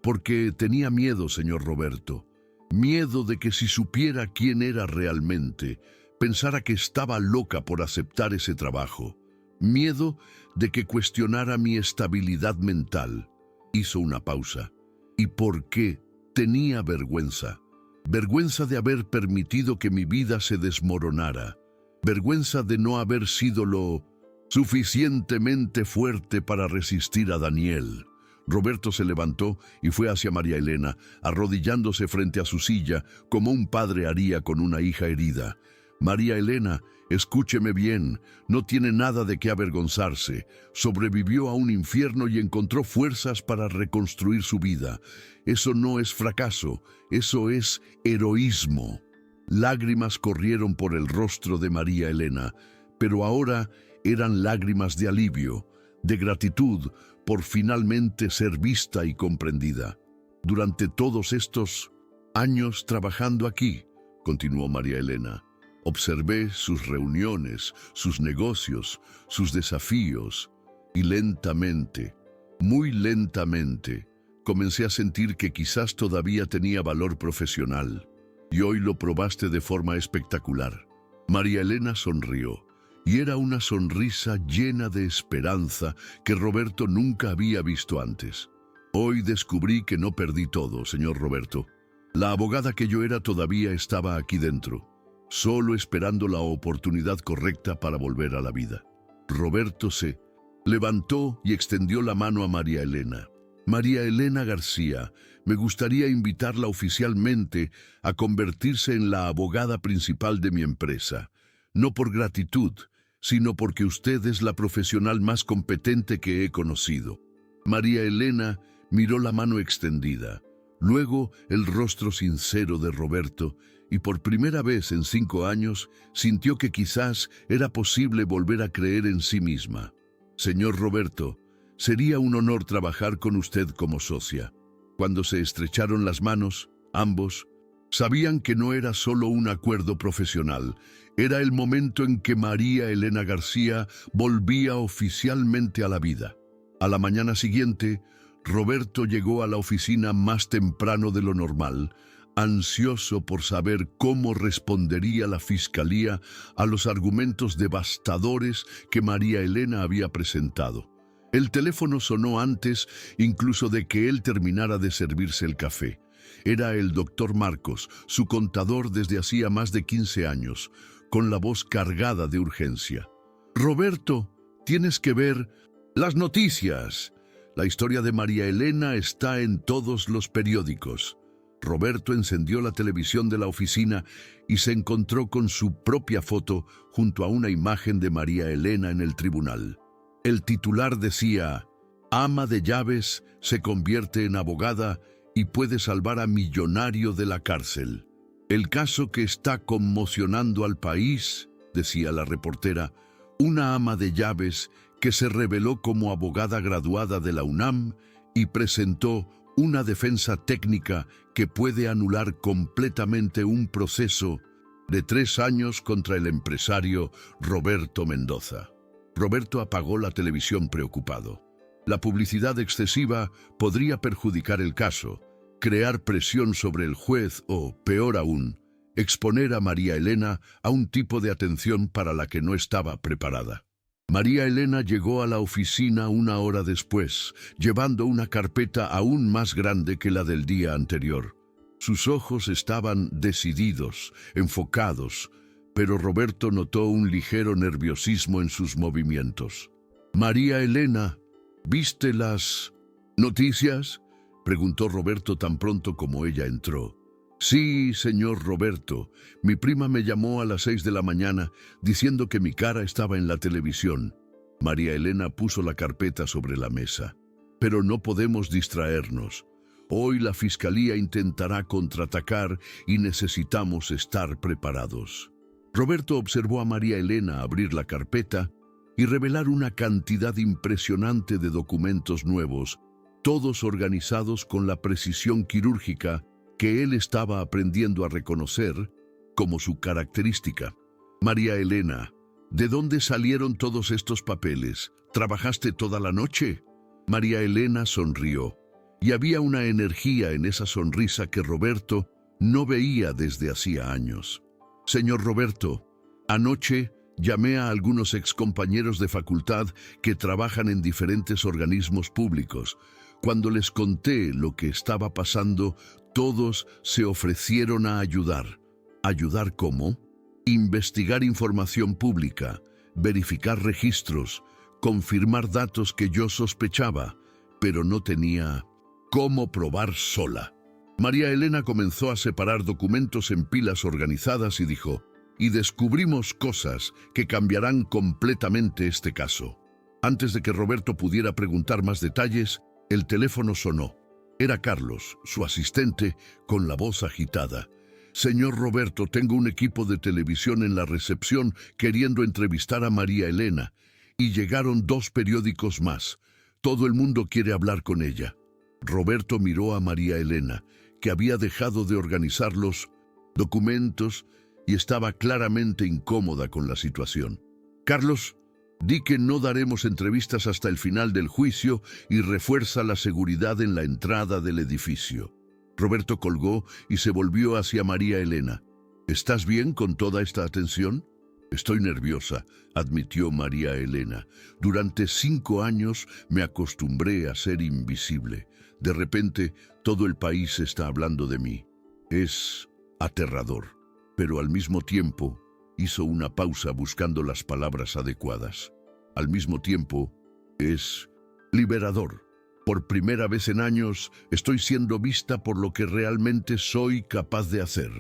Porque tenía miedo, señor Roberto. Miedo de que si supiera quién era realmente, pensara que estaba loca por aceptar ese trabajo. Miedo de que cuestionara mi estabilidad mental. Hizo una pausa. ¿Y por qué? Tenía vergüenza. Vergüenza de haber permitido que mi vida se desmoronara. Vergüenza de no haber sido lo suficientemente fuerte para resistir a Daniel. Roberto se levantó y fue hacia María Elena, arrodillándose frente a su silla como un padre haría con una hija herida. María Elena, escúcheme bien, no tiene nada de qué avergonzarse. Sobrevivió a un infierno y encontró fuerzas para reconstruir su vida. Eso no es fracaso, eso es heroísmo. Lágrimas corrieron por el rostro de María Elena, pero ahora eran lágrimas de alivio, de gratitud por finalmente ser vista y comprendida. Durante todos estos años trabajando aquí, continuó María Elena, observé sus reuniones, sus negocios, sus desafíos, y lentamente, muy lentamente, comencé a sentir que quizás todavía tenía valor profesional. Y hoy lo probaste de forma espectacular. María Elena sonrió, y era una sonrisa llena de esperanza que Roberto nunca había visto antes. Hoy descubrí que no perdí todo, señor Roberto. La abogada que yo era todavía estaba aquí dentro, solo esperando la oportunidad correcta para volver a la vida. Roberto se levantó y extendió la mano a María Elena. María Elena García, me gustaría invitarla oficialmente a convertirse en la abogada principal de mi empresa. No por gratitud, sino porque usted es la profesional más competente que he conocido. María Elena miró la mano extendida, luego el rostro sincero de Roberto, y por primera vez en 5 años sintió que quizás era posible volver a creer en sí misma. Señor Roberto, sería un honor trabajar con usted como socia. Cuando se estrecharon las manos, ambos sabían que no era solo un acuerdo profesional, era el momento en que María Elena García volvía oficialmente a la vida. A la mañana siguiente, Roberto llegó a la oficina más temprano de lo normal, ansioso por saber cómo respondería la fiscalía a los argumentos devastadores que María Elena había presentado. El teléfono sonó antes incluso de que él terminara de servirse el café. Era el doctor Marcos, su contador desde hacía más de 15 años, con la voz cargada de urgencia. Roberto, tienes que ver las noticias. La historia de María Elena está en todos los periódicos. Roberto encendió la televisión de la oficina y se encontró con su propia foto junto a una imagen de María Elena en el tribunal. El titular decía, ama de llaves se convierte en abogada y puede salvar a millonario de la cárcel. El caso que está conmocionando al país, decía la reportera, una ama de llaves que se reveló como abogada graduada de la UNAM y presentó una defensa técnica que puede anular completamente un proceso de 3 años contra el empresario Roberto Mendoza. Roberto apagó la televisión preocupado. La publicidad excesiva podría perjudicar el caso, crear presión sobre el juez o, peor aún, exponer a María Elena a un tipo de atención para la que no estaba preparada. María Elena llegó a la oficina una hora después, llevando una carpeta aún más grande que la del día anterior. Sus ojos estaban decididos, enfocados, pero Roberto notó un ligero nerviosismo en sus movimientos. «María Elena, ¿viste las noticias?», preguntó Roberto tan pronto como ella entró. «Sí, señor Roberto. Mi prima me llamó a las 6 de la mañana diciendo que mi cara estaba en la televisión». María Elena puso la carpeta sobre la mesa. «Pero no podemos distraernos. Hoy la Fiscalía intentará contraatacar y necesitamos estar preparados». Roberto observó a María Elena abrir la carpeta y revelar una cantidad impresionante de documentos nuevos, todos organizados con la precisión quirúrgica que él estaba aprendiendo a reconocer como su característica. «María Elena, ¿de dónde salieron todos estos papeles? ¿Trabajaste toda la noche?». María Elena sonrió, y había una energía en esa sonrisa que Roberto no veía desde hacía años. «Señor Roberto, anoche llamé a algunos excompañeros de facultad que trabajan en diferentes organismos públicos. Cuando les conté lo que estaba pasando, todos se ofrecieron a ayudar». ¿Ayudar cómo? Investigar información pública, verificar registros, confirmar datos que yo sospechaba, pero no tenía cómo probar sola. María Elena comenzó a separar documentos en pilas organizadas y dijo: «Y descubrimos cosas que cambiarán completamente este caso». Antes de que Roberto pudiera preguntar más detalles, el teléfono sonó. Era Carlos, su asistente, con la voz agitada. «Señor Roberto, tengo un equipo de televisión en la recepción queriendo entrevistar a María Elena. Y llegaron 2 periódicos más. Todo el mundo quiere hablar con ella». Roberto miró a María Elena, que había dejado de organizar los documentos y estaba claramente incómoda con la situación. «Carlos, di que no daremos entrevistas hasta el final del juicio y refuerza la seguridad en la entrada del edificio». Roberto colgó y se volvió hacia María Elena. «¿Estás bien con toda esta atención?». «Estoy nerviosa», admitió María Elena. «Durante 5 años me acostumbré a ser invisible. De repente, todo el país está hablando de mí. Es aterrador». Pero al mismo tiempo, hizo una pausa buscando las palabras adecuadas. «Al mismo tiempo, es liberador. Por primera vez en años, estoy siendo vista por lo que realmente soy capaz de hacer».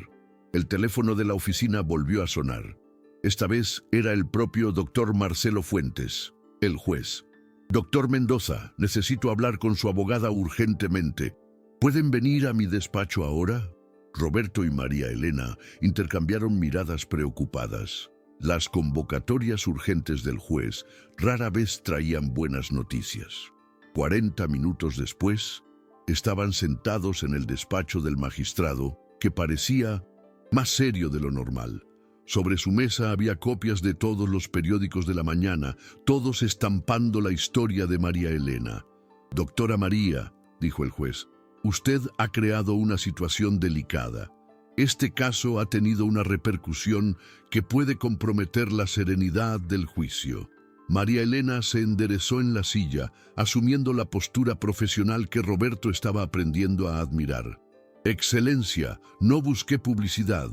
El teléfono de la oficina volvió a sonar. Esta vez era el propio doctor Marcelo Fuentes, el juez. «Doctor Mendoza, necesito hablar con su abogada urgentemente. ¿Pueden venir a mi despacho ahora?». Roberto y María Elena intercambiaron miradas preocupadas. Las convocatorias urgentes del juez rara vez traían buenas noticias. 40 minutos después, estaban sentados en el despacho del magistrado, que parecía más serio de lo normal. Sobre su mesa había copias de todos los periódicos de la mañana, todos estampando la historia de María Elena. «Doctora María», dijo el juez, «usted ha creado una situación delicada. Este caso ha tenido una repercusión que puede comprometer la serenidad del juicio». María Elena se enderezó en la silla, asumiendo la postura profesional que Roberto estaba aprendiendo a admirar. «Excelencia, no busqué publicidad.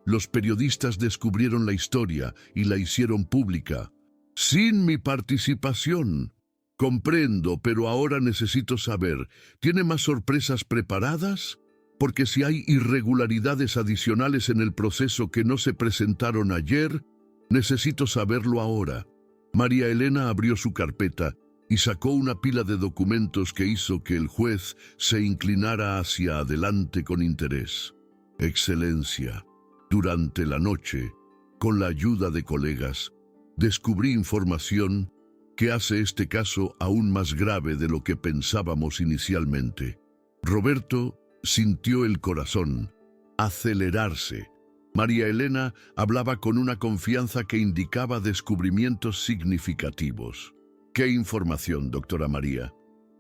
Los periodistas descubrieron la historia y la hicieron pública. Sin mi participación». «Comprendo, pero ahora necesito saber, ¿tiene más sorpresas preparadas? Porque si hay irregularidades adicionales en el proceso que no se presentaron ayer, necesito saberlo ahora». María Elena abrió su carpeta y sacó una pila de documentos que hizo que el juez se inclinara hacia adelante con interés. «Excelencia, durante la noche, con la ayuda de colegas, descubrí información que hace este caso aún más grave de lo que pensábamos inicialmente». Roberto sintió el corazón acelerarse. María Elena hablaba con una confianza que indicaba descubrimientos significativos. «¿Qué información, doctora María?».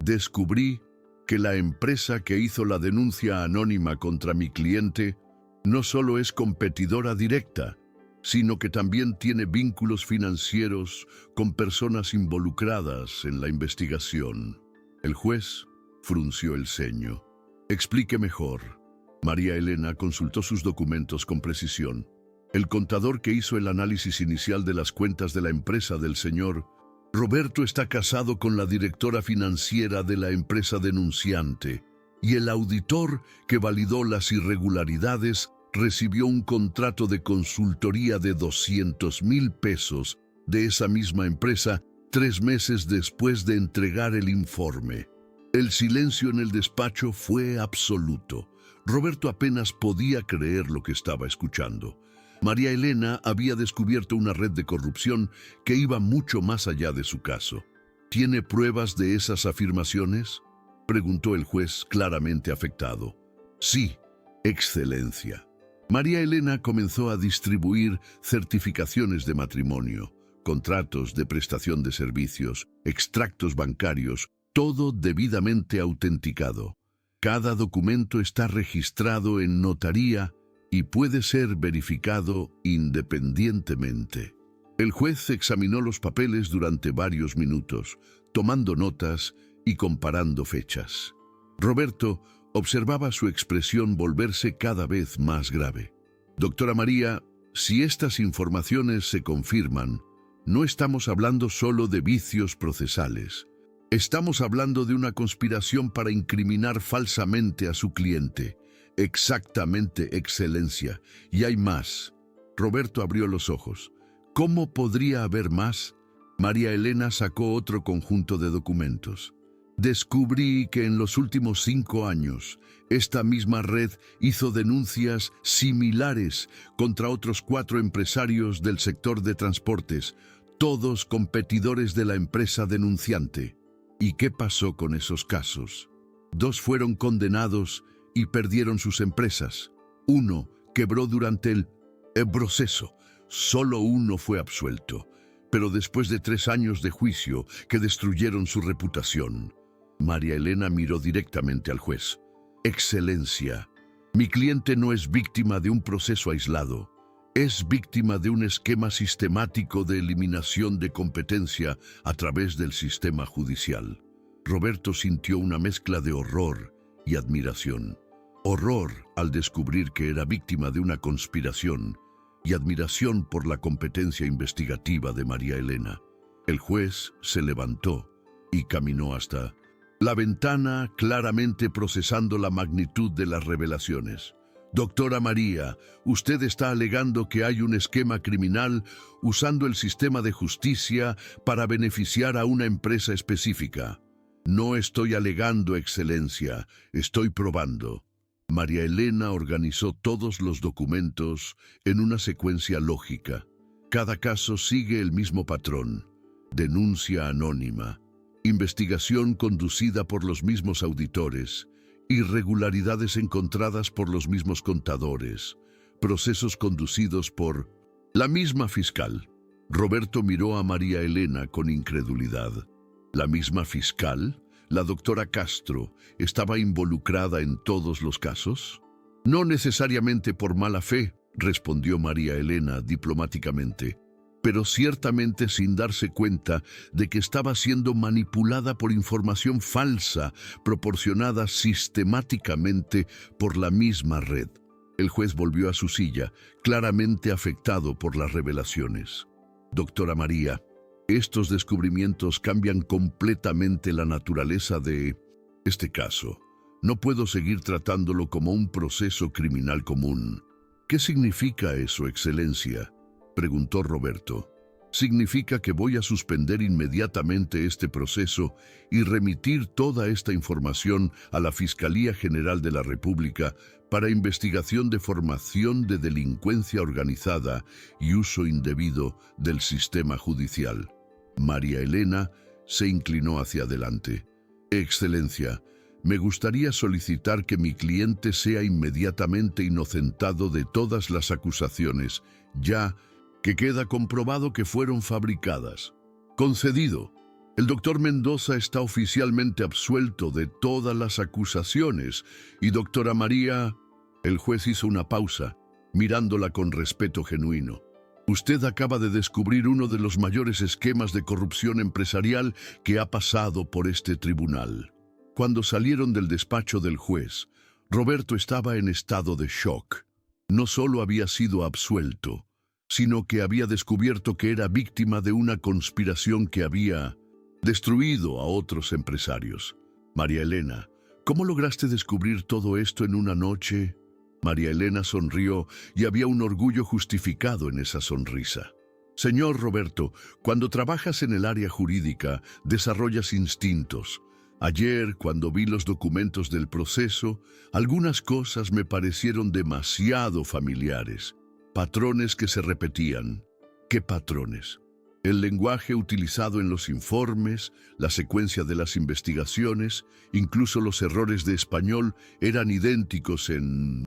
«Descubrí que la empresa que hizo la denuncia anónima contra mi cliente no solo es competidora directa, sino que también tiene vínculos financieros con personas involucradas en la investigación. El juez frunció el ceño. Explique mejor. María Elena consultó sus documentos con precisión. El contador que hizo el análisis inicial de las cuentas de la empresa del señor Roberto está casado con la directora financiera de la empresa denunciante, y el auditor que validó las irregularidades recibió un contrato de consultoría de 200,000 pesos de esa misma empresa 3 meses después de entregar el informe. El silencio en el despacho fue absoluto. Roberto apenas podía creer lo que estaba escuchando. María Elena había descubierto una red de corrupción que iba mucho más allá de su caso. ¿Tiene pruebas de esas afirmaciones?, preguntó el juez, claramente afectado. Sí, Excelencia. María Elena comenzó a distribuir certificaciones de matrimonio, contratos de prestación de servicios, extractos bancarios, todo debidamente autenticado. Cada documento está registrado en notaría y puede ser verificado independientemente. El juez examinó los papeles durante varios minutos, tomando notas y comparando fechas. Roberto observaba su expresión volverse cada vez más grave. Doctora María, si estas informaciones se confirman, no estamos hablando solo de vicios procesales. Estamos hablando de una conspiración para incriminar falsamente a su cliente. Exactamente, Excelencia. Y hay más. Roberto abrió los ojos. ¿Cómo podría haber más? María Elena sacó otro conjunto de documentos. Descubrí que en los últimos 5 años, esta misma red hizo denuncias similares contra otros 4 empresarios del sector de transportes, todos competidores de la empresa denunciante. ¿Y qué pasó con esos casos? 2 fueron condenados y perdieron sus empresas. 1 quebró durante el proceso. Solo 1 fue absuelto, pero después de 3 años de juicio que destruyeron su reputación. María Elena miró directamente al juez. Excelencia, mi cliente no es víctima de un proceso aislado. Es víctima de un esquema sistemático de eliminación de competencia a través del sistema judicial. Roberto sintió una mezcla de horror y admiración. Horror al descubrir que era víctima de una conspiración y admiración por la competencia investigativa de María Elena. El juez se levantó y caminó hasta la ventana, claramente procesando la magnitud de las revelaciones. Doctora María, usted está alegando que hay un esquema criminal usando el sistema de justicia para beneficiar a una empresa específica. No estoy alegando, Excelencia, estoy probando. María Elena organizó todos los documentos en una secuencia lógica. Cada caso sigue el mismo patrón. Denuncia anónima. Investigación conducida por los mismos auditores. Irregularidades encontradas por los mismos contadores. Procesos conducidos por la misma fiscal. Roberto miró a María Elena con incredulidad. ¿La misma fiscal? ¿La doctora Castro estaba involucrada en todos los casos? No necesariamente por mala fe, respondió María Elena diplomáticamente, pero ciertamente sin darse cuenta de que estaba siendo manipulada por información falsa proporcionada sistemáticamente por la misma red. El juez volvió a su silla, claramente afectado por las revelaciones. Doctora María, estos descubrimientos cambian completamente la naturaleza de este caso. No puedo seguir tratándolo como un proceso criminal común. ¿Qué significa eso, Excelencia?, preguntó Roberto. Significa que voy a suspender inmediatamente este proceso y remitir toda esta información a la Fiscalía General de la República para investigación de formación de delincuencia organizada y uso indebido del sistema judicial. María Elena se inclinó hacia adelante. Excelencia, me gustaría solicitar que mi cliente sea inmediatamente inocentado de todas las acusaciones, ya que queda comprobado que fueron fabricadas. Concedido. El doctor Mendoza está oficialmente absuelto de todas las acusaciones y doctora María... El juez hizo una pausa, mirándola con respeto genuino. Usted acaba de descubrir uno de los mayores esquemas de corrupción empresarial que ha pasado por este tribunal. Cuando salieron del despacho del juez, Roberto estaba en estado de shock. No solo había sido absuelto, sino que había descubierto que era víctima de una conspiración que había destruido a otros empresarios. María Elena, ¿cómo lograste descubrir todo esto en una noche? María Elena sonrió y había un orgullo justificado en esa sonrisa. Señor Roberto, cuando trabajas en el área jurídica, desarrollas instintos. Ayer, cuando vi los documentos del proceso, algunas cosas me parecieron demasiado familiares. Patrones que se repetían. ¿Qué patrones? El lenguaje utilizado en los informes, la secuencia de las investigaciones, incluso los errores de español eran idénticos en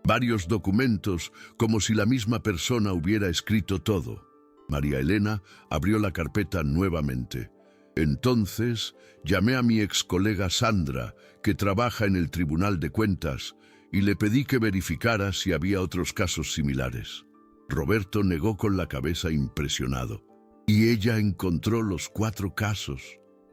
varios documentos, como si la misma persona hubiera escrito todo. María Elena abrió la carpeta nuevamente. Entonces, llamé a mi ex colega Sandra, que trabaja en el Tribunal de Cuentas, y le pedí que verificara si había otros casos similares. Roberto negó con la cabeza impresionado. Y ella encontró los 4 casos.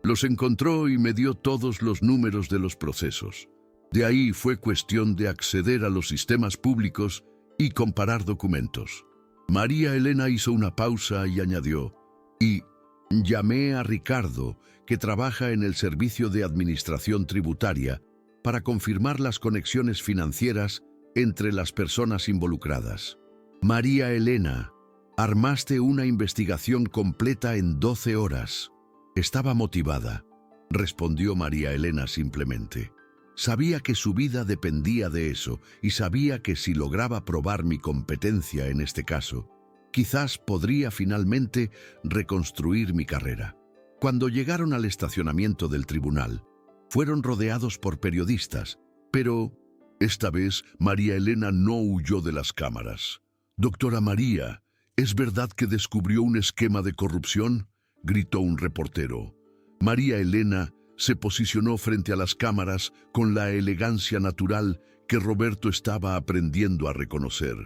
Los encontró y me dio todos los números de los procesos. De ahí fue cuestión de acceder a los sistemas públicos y comparar documentos. María Elena hizo una pausa y añadió, y llamé a Ricardo, que trabaja en el Servicio de Administración Tributaria, para confirmar las conexiones financieras entre las personas involucradas. María Elena, armaste una investigación completa en 12 horas. Estaba motivada, respondió María Elena simplemente. Sabía que su vida dependía de eso y sabía que si lograba probar mi competencia en este caso, quizás podría finalmente reconstruir mi carrera. Cuando llegaron al estacionamiento del tribunal, fueron rodeados por periodistas, pero esta vez María Elena no huyó de las cámaras. «Doctora María, ¿es verdad que descubrió un esquema de corrupción?», gritó un reportero. María Elena se posicionó frente a las cámaras con la elegancia natural que Roberto estaba aprendiendo a reconocer.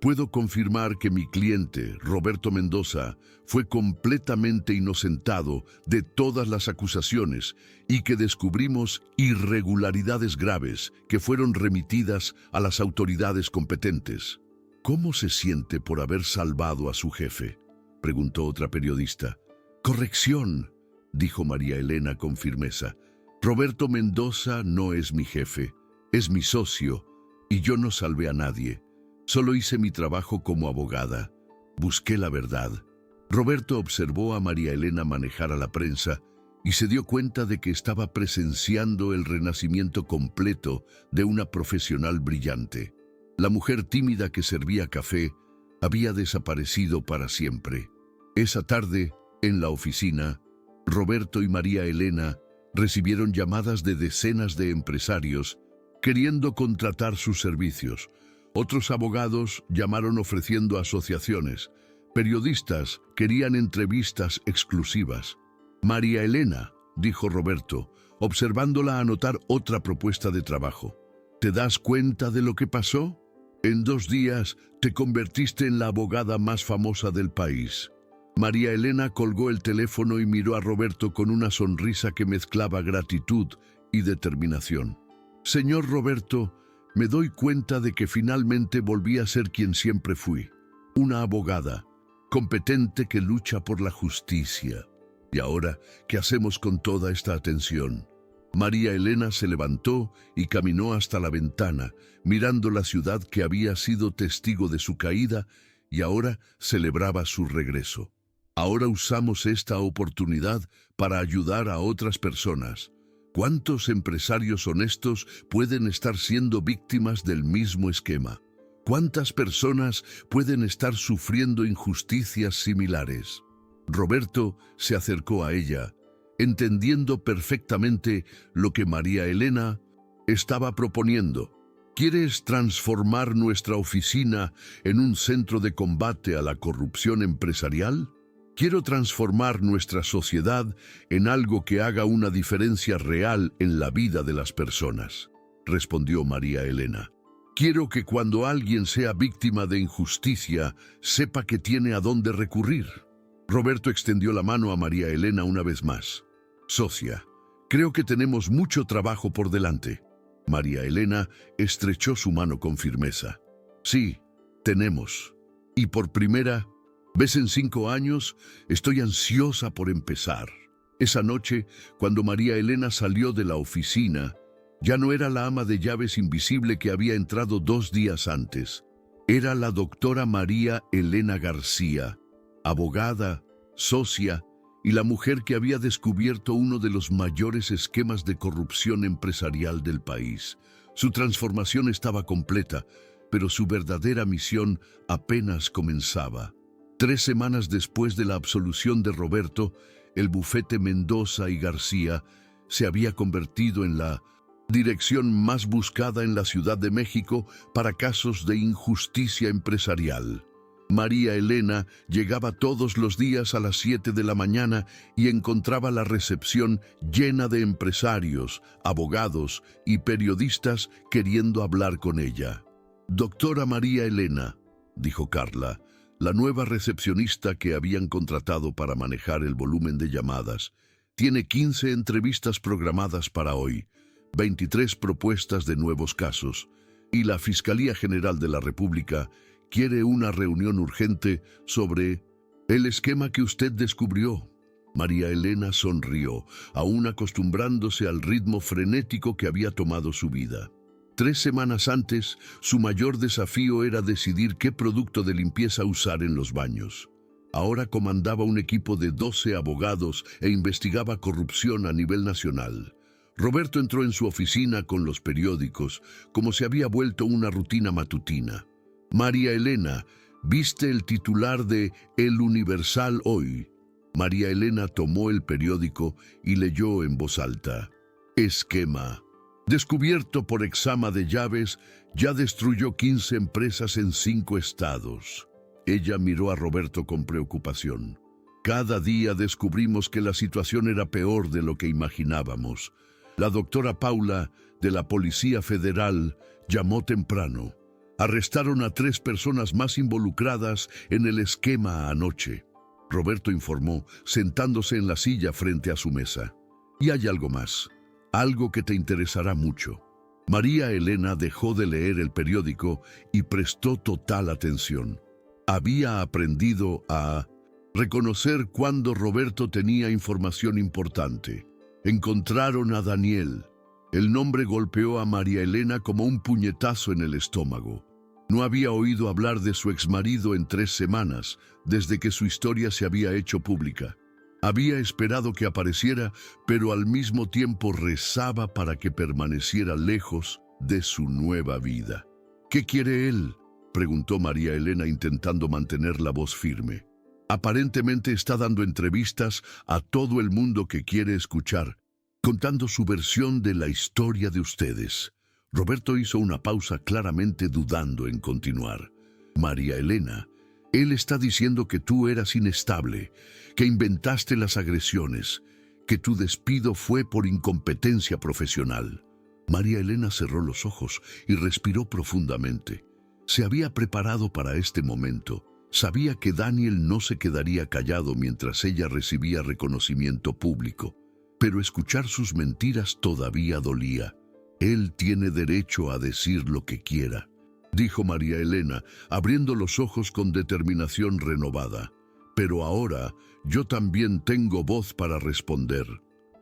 «Puedo confirmar que mi cliente, Roberto Mendoza, fue completamente inocentado de todas las acusaciones y que descubrimos irregularidades graves que fueron remitidas a las autoridades competentes». «¿Cómo se siente por haber salvado a su jefe?», preguntó otra periodista. «Corrección», dijo María Elena con firmeza. «Roberto Mendoza no es mi jefe, es mi socio, y yo no salvé a nadie. Solo hice mi trabajo como abogada. Busqué la verdad». Roberto observó a María Elena manejar a la prensa y se dio cuenta de que estaba presenciando el renacimiento completo de una profesional brillante. La mujer tímida que servía café había desaparecido para siempre. Esa tarde, en la oficina, Roberto y María Elena recibieron llamadas de decenas de empresarios queriendo contratar sus servicios. Otros abogados llamaron ofreciendo asociaciones. Periodistas querían entrevistas exclusivas. «María Elena», dijo Roberto, observándola anotar otra propuesta de trabajo. «¿Te das cuenta de lo que pasó? En 2 días te convertiste en la abogada más famosa del país». María Elena colgó el teléfono y miró a Roberto con una sonrisa que mezclaba gratitud y determinación. «Señor Roberto, me doy cuenta de que finalmente volví a ser quien siempre fui, una abogada, competente que lucha por la justicia. Y ahora, ¿qué hacemos con toda esta atención?». María Elena se levantó y caminó hasta la ventana, mirando la ciudad que había sido testigo de su caída y ahora celebraba su regreso. «Ahora usamos esta oportunidad para ayudar a otras personas. ¿Cuántos empresarios honestos pueden estar siendo víctimas del mismo esquema? ¿Cuántas personas pueden estar sufriendo injusticias similares?». Roberto se acercó a ella, entendiendo perfectamente lo que María Elena estaba proponiendo. «¿Quieres transformar nuestra oficina en un centro de combate a la corrupción empresarial? Quiero transformar nuestra sociedad en algo que haga una diferencia real en la vida de las personas», respondió María Elena. Quiero que cuando alguien sea víctima de injusticia, sepa que tiene a dónde recurrir. Roberto extendió la mano a María Elena una vez más. Socia, creo que tenemos mucho trabajo por delante. María Elena estrechó su mano con firmeza. Sí, tenemos. Y por primera vez en 5 años, estoy ansiosa por empezar. Esa noche, cuando María Elena salió de la oficina, ya no era la ama de llaves invisible que había entrado 2 días antes. Era la doctora María Elena García, abogada, socia y la mujer que había descubierto uno de los mayores esquemas de corrupción empresarial del país. Su transformación estaba completa, pero su verdadera misión apenas comenzaba. 3 semanas después de la absolución de Roberto, el bufete Mendoza y García se había convertido en la dirección más buscada en la Ciudad de México para casos de injusticia empresarial. María Elena llegaba todos los días a las 7 de la mañana y encontraba la recepción llena de empresarios, abogados y periodistas queriendo hablar con ella. «Doctora María Elena», dijo Carla, la nueva recepcionista que habían contratado para manejar el volumen de llamadas, «tiene 15 entrevistas programadas para hoy, 23 propuestas de nuevos casos, y la Fiscalía General de la República quiere una reunión urgente sobre el esquema que usted descubrió». María Elena sonrió, aún acostumbrándose al ritmo frenético que había tomado su vida. 3 semanas antes, su mayor desafío era decidir qué producto de limpieza usar en los baños. Ahora comandaba un equipo de 12 abogados e investigaba corrupción a nivel nacional. Roberto entró en su oficina con los periódicos, como se había vuelto una rutina matutina. «María Elena, ¿viste el titular de El Universal hoy?» María Elena tomó el periódico y leyó en voz alta. «Esquema descubierto por exama de llaves, ya destruyó 15 empresas en 5 estados». Ella miró a Roberto con preocupación. «Cada día descubrimos que la situación era peor de lo que imaginábamos. La doctora Paula, de la Policía Federal, llamó temprano. Arrestaron a 3 personas más involucradas en el esquema anoche». Roberto informó, sentándose en la silla frente a su mesa. «Y hay algo más, algo que te interesará mucho». María Elena dejó de leer el periódico y prestó total atención. Había aprendido a reconocer cuando Roberto tenía información importante. Encontraron a Daniel. El nombre golpeó a María Elena como un puñetazo en el estómago. No había oído hablar de su exmarido en 3 semanas, desde que su historia se había hecho pública. Había esperado que apareciera, pero al mismo tiempo rezaba para que permaneciera lejos de su nueva vida. «¿Qué quiere él?», preguntó María Elena intentando mantener la voz firme. «Aparentemente está dando entrevistas a todo el mundo que quiere escuchar, contando su versión de la historia de ustedes». Roberto hizo una pausa, claramente dudando en continuar. «María Elena, él está diciendo que tú eras inestable, que inventaste las agresiones, que tu despido fue por incompetencia profesional». María Elena cerró los ojos y respiró profundamente. Se había preparado para este momento. Sabía que Daniel no se quedaría callado mientras ella recibía reconocimiento público, pero escuchar sus mentiras todavía dolía. «Él tiene derecho a decir lo que quiera», dijo María Elena, abriendo los ojos con determinación renovada. «Pero ahora yo también tengo voz para responder.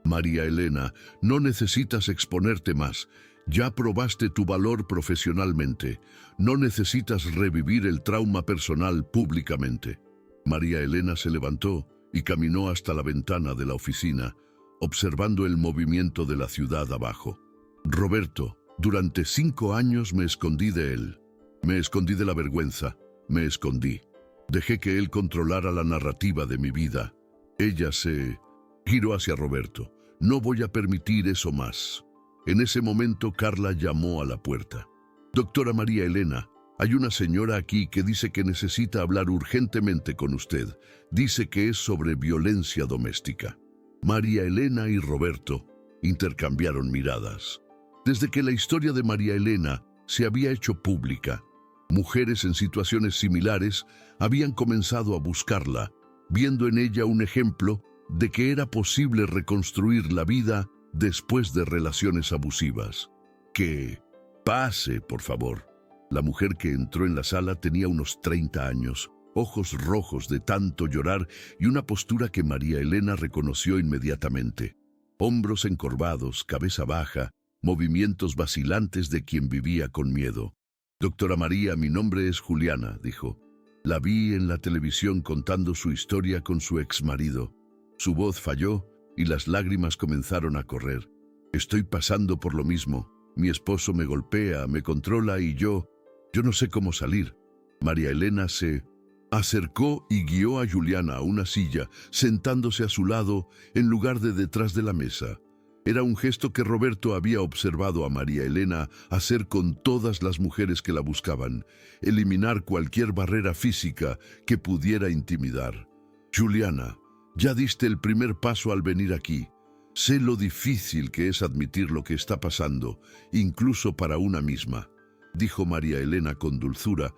María Elena, no necesitas exponerte más. Ya probaste tu valor profesionalmente. No necesitas revivir el trauma personal públicamente». María Elena se levantó y caminó hasta la ventana de la oficina, observando el movimiento de la ciudad abajo. «Roberto, durante 5 años me escondí de él. Me escondí de la vergüenza. Me escondí. Dejé que él controlara la narrativa de mi vida». Ella se giró hacia Roberto. «No voy a permitir eso más». En ese momento, Carla llamó a la puerta. «Doctora María Elena, hay una señora aquí que dice que necesita hablar urgentemente con usted. Dice que es sobre violencia doméstica». María Elena y Roberto intercambiaron miradas. Desde que la historia de María Elena se había hecho pública. Mujeres en situaciones similares habían comenzado a buscarla, viendo en ella un ejemplo de que era posible reconstruir la vida después de relaciones abusivas. «Que pase, por favor». La mujer que entró en la sala tenía unos 30 años, ojos rojos de tanto llorar y una postura que María Elena reconoció inmediatamente. Hombros encorvados, cabeza baja, movimientos vacilantes de quien vivía con miedo. «Doctora María, mi nombre es Juliana», dijo. «La vi en la televisión contando su historia con su exmarido. Su voz falló y las lágrimas comenzaron a correr. Estoy pasando por lo mismo. Mi esposo me golpea, me controla y yo no sé cómo salir». María Elena se acercó y guió a Juliana a una silla, sentándose a su lado en lugar de detrás de la mesa. Era un gesto que Roberto había observado a María Elena hacer con todas las mujeres que la buscaban, eliminar cualquier barrera física que pudiera intimidar. «Juliana, ya diste el primer paso al venir aquí. Sé lo difícil que es admitir lo que está pasando, incluso para una misma», dijo María Elena con dulzura,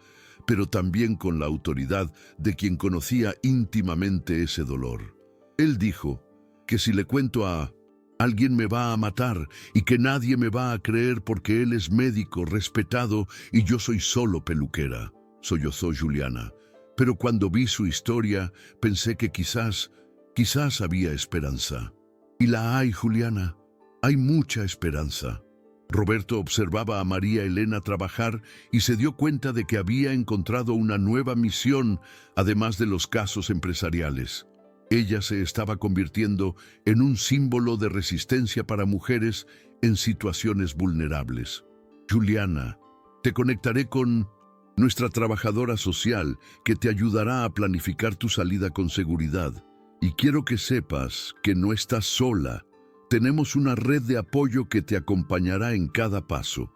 pero también con la autoridad de quien conocía íntimamente ese dolor. Él dijo que si le cuento a alguien me va a matar y que nadie me va a creer porque él es médico respetado y yo soy solo peluquera, sollozó Juliana. Pero cuando vi su historia, pensé que quizás había esperanza. Y la hay, Juliana. Hay mucha esperanza. Roberto observaba a María Elena trabajar y se dio cuenta de que había encontrado una nueva misión, además de los casos empresariales. Ella se estaba convirtiendo en un símbolo de resistencia para mujeres en situaciones vulnerables. «Juliana, te conectaré con nuestra trabajadora social que te ayudará a planificar tu salida con seguridad. Y quiero que sepas que no estás sola. Tenemos una red de apoyo que te acompañará en cada paso».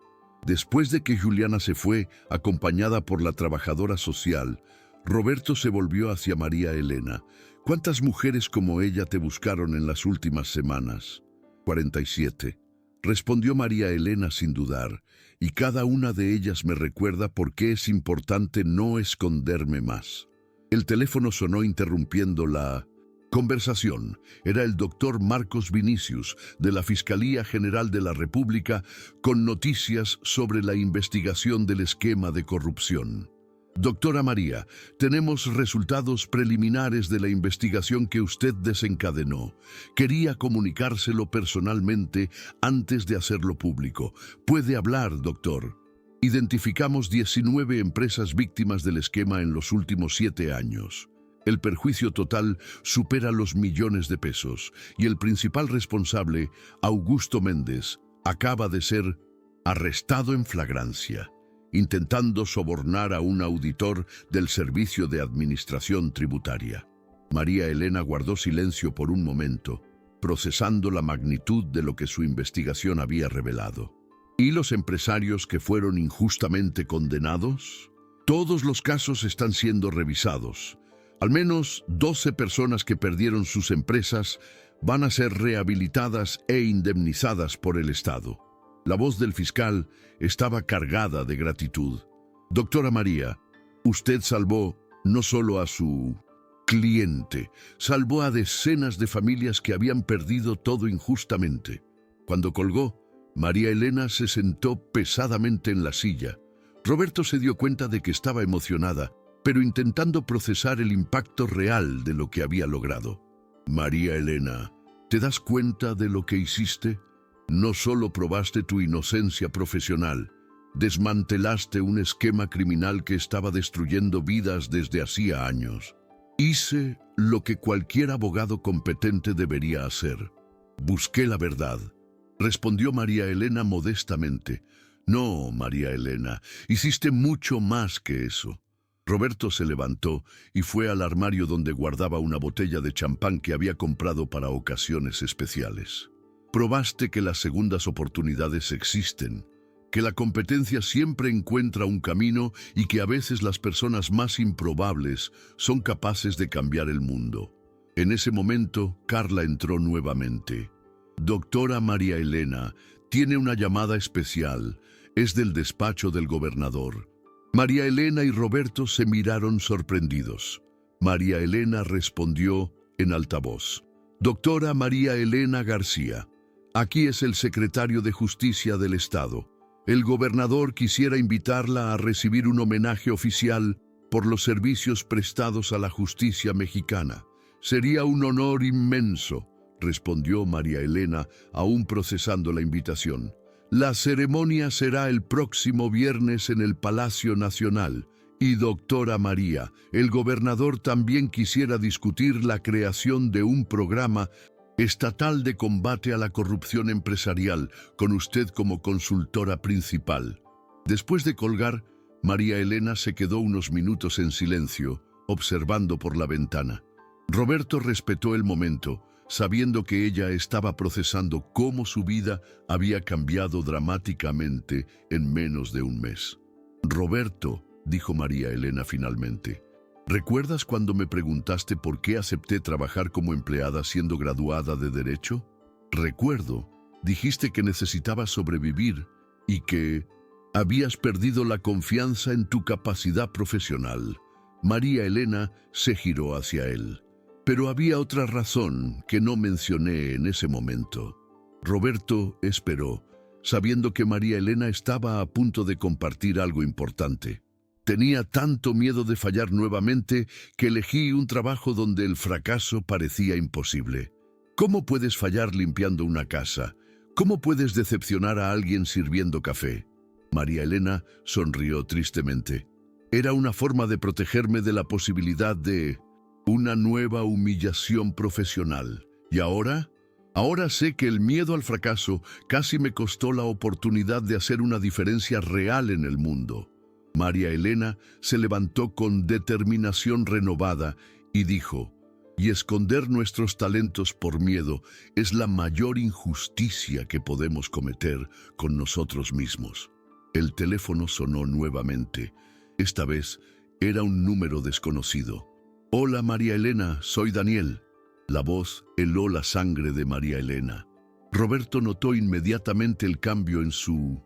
Después de que Juliana se fue, acompañada por la trabajadora social, Roberto se volvió hacia María Elena. «¿Cuántas mujeres como ella te buscaron en las últimas semanas?» 47. Respondió María Elena sin dudar, y cada una de ellas me recuerda por qué es importante no esconderme más. El teléfono sonó interrumpiendo la conversación. Era el doctor Marcos Vinicius, de la Fiscalía General de la República, con noticias sobre la investigación del esquema de corrupción. «Doctora María, tenemos resultados preliminares de la investigación que usted desencadenó. Quería comunicárselo personalmente antes de hacerlo público. Puede hablar, doctor». Identificamos 19 empresas víctimas del esquema en los últimos 7 años. El perjuicio total supera los millones de pesos y el principal responsable, Augusto Méndez, acaba de ser arrestado en flagrancia, intentando sobornar a un auditor del Servicio de Administración Tributaria. María Elena guardó silencio por un momento, procesando la magnitud de lo que su investigación había revelado. ¿Y los empresarios que fueron injustamente condenados? Todos los casos están siendo revisados. Al menos 12 personas que perdieron sus empresas van a ser rehabilitadas e indemnizadas por el Estado. La voz del fiscal estaba cargada de gratitud. «Doctora María, usted salvó no solo a su cliente, salvó a decenas de familias que habían perdido todo injustamente». Cuando colgó, María Elena se sentó pesadamente en la silla. Roberto se dio cuenta de que estaba emocionada, pero intentando procesar el impacto real de lo que había logrado. «María Elena, ¿te das cuenta de lo que hiciste? No solo probaste tu inocencia profesional, desmantelaste un esquema criminal que estaba destruyendo vidas desde hacía años. Hice lo que cualquier abogado competente debería hacer. Busqué la verdad», respondió María Elena modestamente. «No, María Elena, hiciste mucho más que eso». Roberto se levantó y fue al armario donde guardaba una botella de champán que había comprado para ocasiones especiales. «Probaste que las segundas oportunidades existen, que la competencia siempre encuentra un camino y que a veces las personas más improbables son capaces de cambiar el mundo». En ese momento, Carla entró nuevamente. «Doctora María Elena, tiene una llamada especial. Es del despacho del gobernador. María Elena y Roberto se miraron sorprendidos. María Elena respondió en altavoz. Doctora María Elena García, aquí es el secretario de Justicia del Estado. El gobernador quisiera invitarla a recibir un homenaje oficial por los servicios prestados a la justicia mexicana. Sería un honor inmenso, respondió María Elena, aún procesando la invitación. La ceremonia será el próximo viernes en el Palacio Nacional. Y doctora María, el gobernador también quisiera discutir la creación de un programa estatal de combate a la corrupción empresarial, con usted como consultora principal. Después de colgar, María Elena se quedó unos minutos en silencio, observando por la ventana. Roberto respetó el momento, sabiendo que ella estaba procesando cómo su vida había cambiado dramáticamente en menos de un mes. Roberto, dijo María Elena finalmente, ¿recuerdas cuando me preguntaste por qué acepté trabajar como empleada siendo graduada de Derecho? Recuerdo, dijiste que necesitabas sobrevivir y que habías perdido la confianza en tu capacidad profesional. María Elena se giró hacia él. Pero había otra razón que no mencioné en ese momento. Roberto esperó, sabiendo que María Elena estaba a punto de compartir algo importante. Tenía tanto miedo de fallar nuevamente que elegí un trabajo donde el fracaso parecía imposible. ¿Cómo puedes fallar limpiando una casa? ¿Cómo puedes decepcionar a alguien sirviendo café? María Elena sonrió tristemente. Era una forma de protegerme de la posibilidad de una nueva humillación profesional. ¿Y ahora? Ahora sé que el miedo al fracaso casi me costó la oportunidad de hacer una diferencia real en el mundo. María Elena se levantó con determinación renovada y dijo, y esconder nuestros talentos por miedo es la mayor injusticia que podemos cometer con nosotros mismos. El teléfono sonó nuevamente. Esta vez era un número desconocido. Hola María Elena, soy Daniel. La voz heló la sangre de María Elena. Roberto notó inmediatamente el cambio en su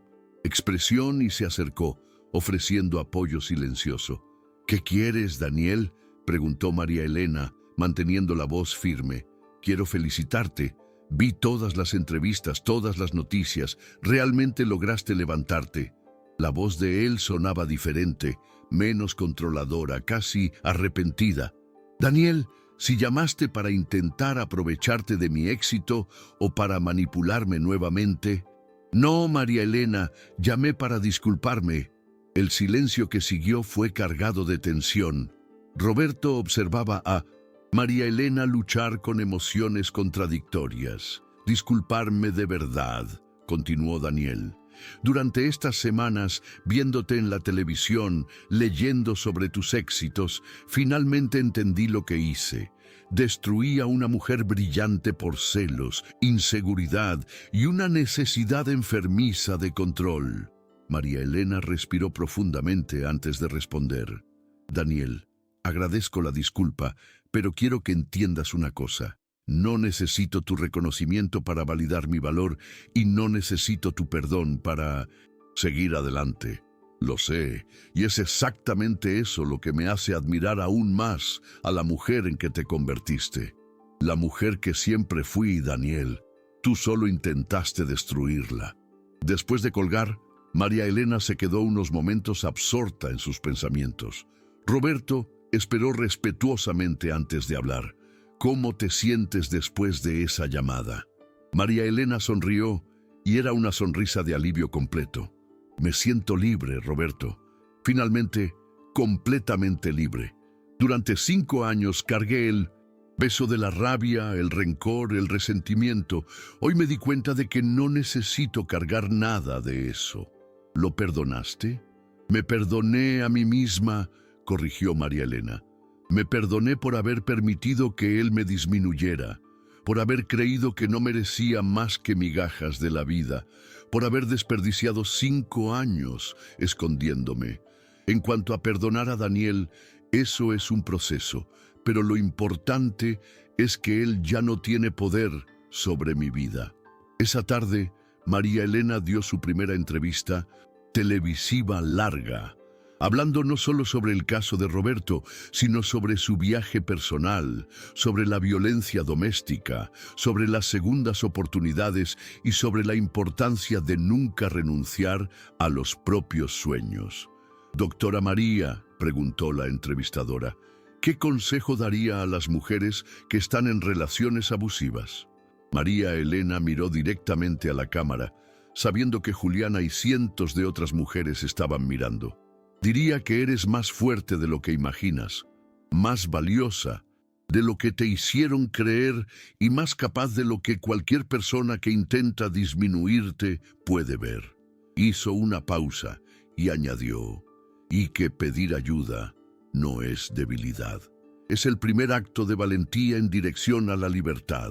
expresión y se acercó, ofreciendo apoyo silencioso. ¿Qué quieres, Daniel?, preguntó María Elena, manteniendo la voz firme. Quiero felicitarte. Vi todas las entrevistas, todas las noticias. Realmente lograste levantarte. La voz de él sonaba diferente, menos controladora, casi arrepentida. Daniel, si llamaste para intentar aprovecharte de mi éxito o para manipularme nuevamente. No, María Elena, llamé para disculparme. El silencio que siguió fue cargado de tensión. Roberto observaba a María Elena luchar con emociones contradictorias. Disculparme de verdad, continuó Daniel. Durante estas semanas, viéndote en la televisión, leyendo sobre tus éxitos, finalmente entendí lo que hice. Destruí a una mujer brillante por celos, inseguridad y una necesidad enfermiza de control. María Elena respiró profundamente antes de responder. Daniel, agradezco la disculpa, pero quiero que entiendas una cosa. No necesito tu reconocimiento para validar mi valor y no necesito tu perdón para seguir adelante. Lo sé, y es exactamente eso lo que me hace admirar aún más a la mujer en que te convertiste. La mujer que siempre fui, Daniel. Tú solo intentaste destruirla. Después de colgar, María Elena se quedó unos momentos absorta en sus pensamientos. Roberto esperó respetuosamente antes de hablar. ¿Cómo te sientes después de esa llamada? María Elena sonrió y era una sonrisa de alivio completo. Me siento libre, Roberto. Finalmente, completamente libre. Durante 5 años cargué el peso de la rabia, el rencor, el resentimiento. Hoy me di cuenta de que no necesito cargar nada de eso. ¿Lo perdonaste? Me perdoné a mí misma, corrigió María Elena. Me perdoné por haber permitido que él me disminuyera, por haber creído que no merecía más que migajas de la vida, por haber desperdiciado 5 años escondiéndome. En cuanto a perdonar a Daniel, eso es un proceso, pero lo importante es que él ya no tiene poder sobre mi vida. Esa tarde, María Elena dio su primera entrevista televisiva larga, hablando no solo sobre el caso de Roberto, sino sobre su viaje personal, sobre la violencia doméstica, sobre las segundas oportunidades y sobre la importancia de nunca renunciar a los propios sueños. «Doctora María», preguntó la entrevistadora, «¿qué consejo daría a las mujeres que están en relaciones abusivas?». María Elena miró directamente a la cámara, sabiendo que Juliana y cientos de otras mujeres estaban mirando. «Diría que eres más fuerte de lo que imaginas, más valiosa de lo que te hicieron creer y más capaz de lo que cualquier persona que intenta disminuirte puede ver». Hizo una pausa y añadió, «y que pedir ayuda no es debilidad. Es el primer acto de valentía en dirección a la libertad».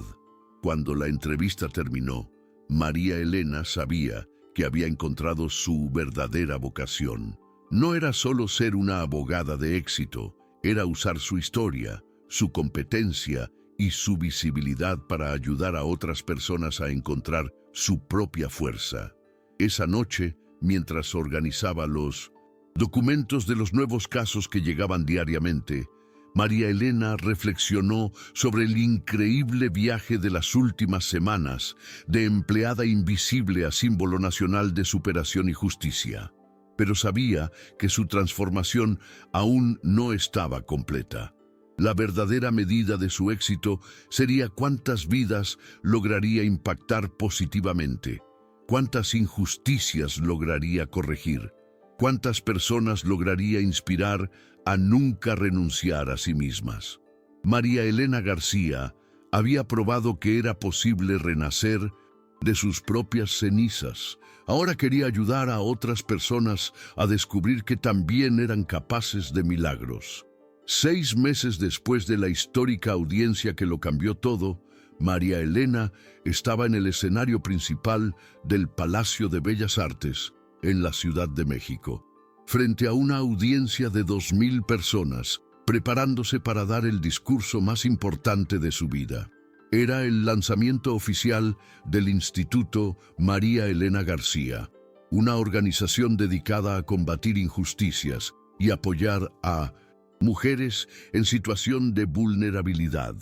Cuando la entrevista terminó, María Elena sabía que había encontrado su verdadera vocación. No era solo ser una abogada de éxito, era usar su historia, su competencia y su visibilidad para ayudar a otras personas a encontrar su propia fuerza. Esa noche, mientras organizaba los documentos de los nuevos casos que llegaban diariamente, María Elena reflexionó sobre el increíble viaje de las últimas semanas, de empleada invisible a símbolo nacional de superación y justicia. Pero sabía que su transformación aún no estaba completa. La verdadera medida de su éxito sería cuántas vidas lograría impactar positivamente, cuántas injusticias lograría corregir, cuántas personas lograría inspirar a nunca renunciar a sí mismas. María Elena García había probado que era posible renacer de sus propias cenizas. Ahora quería ayudar a otras personas a descubrir que también eran capaces de milagros. 6 meses después de la histórica audiencia que lo cambió todo, María Elena estaba en el escenario principal del Palacio de Bellas Artes, en la Ciudad de México, frente a una audiencia de 2,000 personas, preparándose para dar el discurso más importante de su vida. Era el lanzamiento oficial del Instituto María Elena García, una organización dedicada a combatir injusticias y apoyar a mujeres en situación de vulnerabilidad.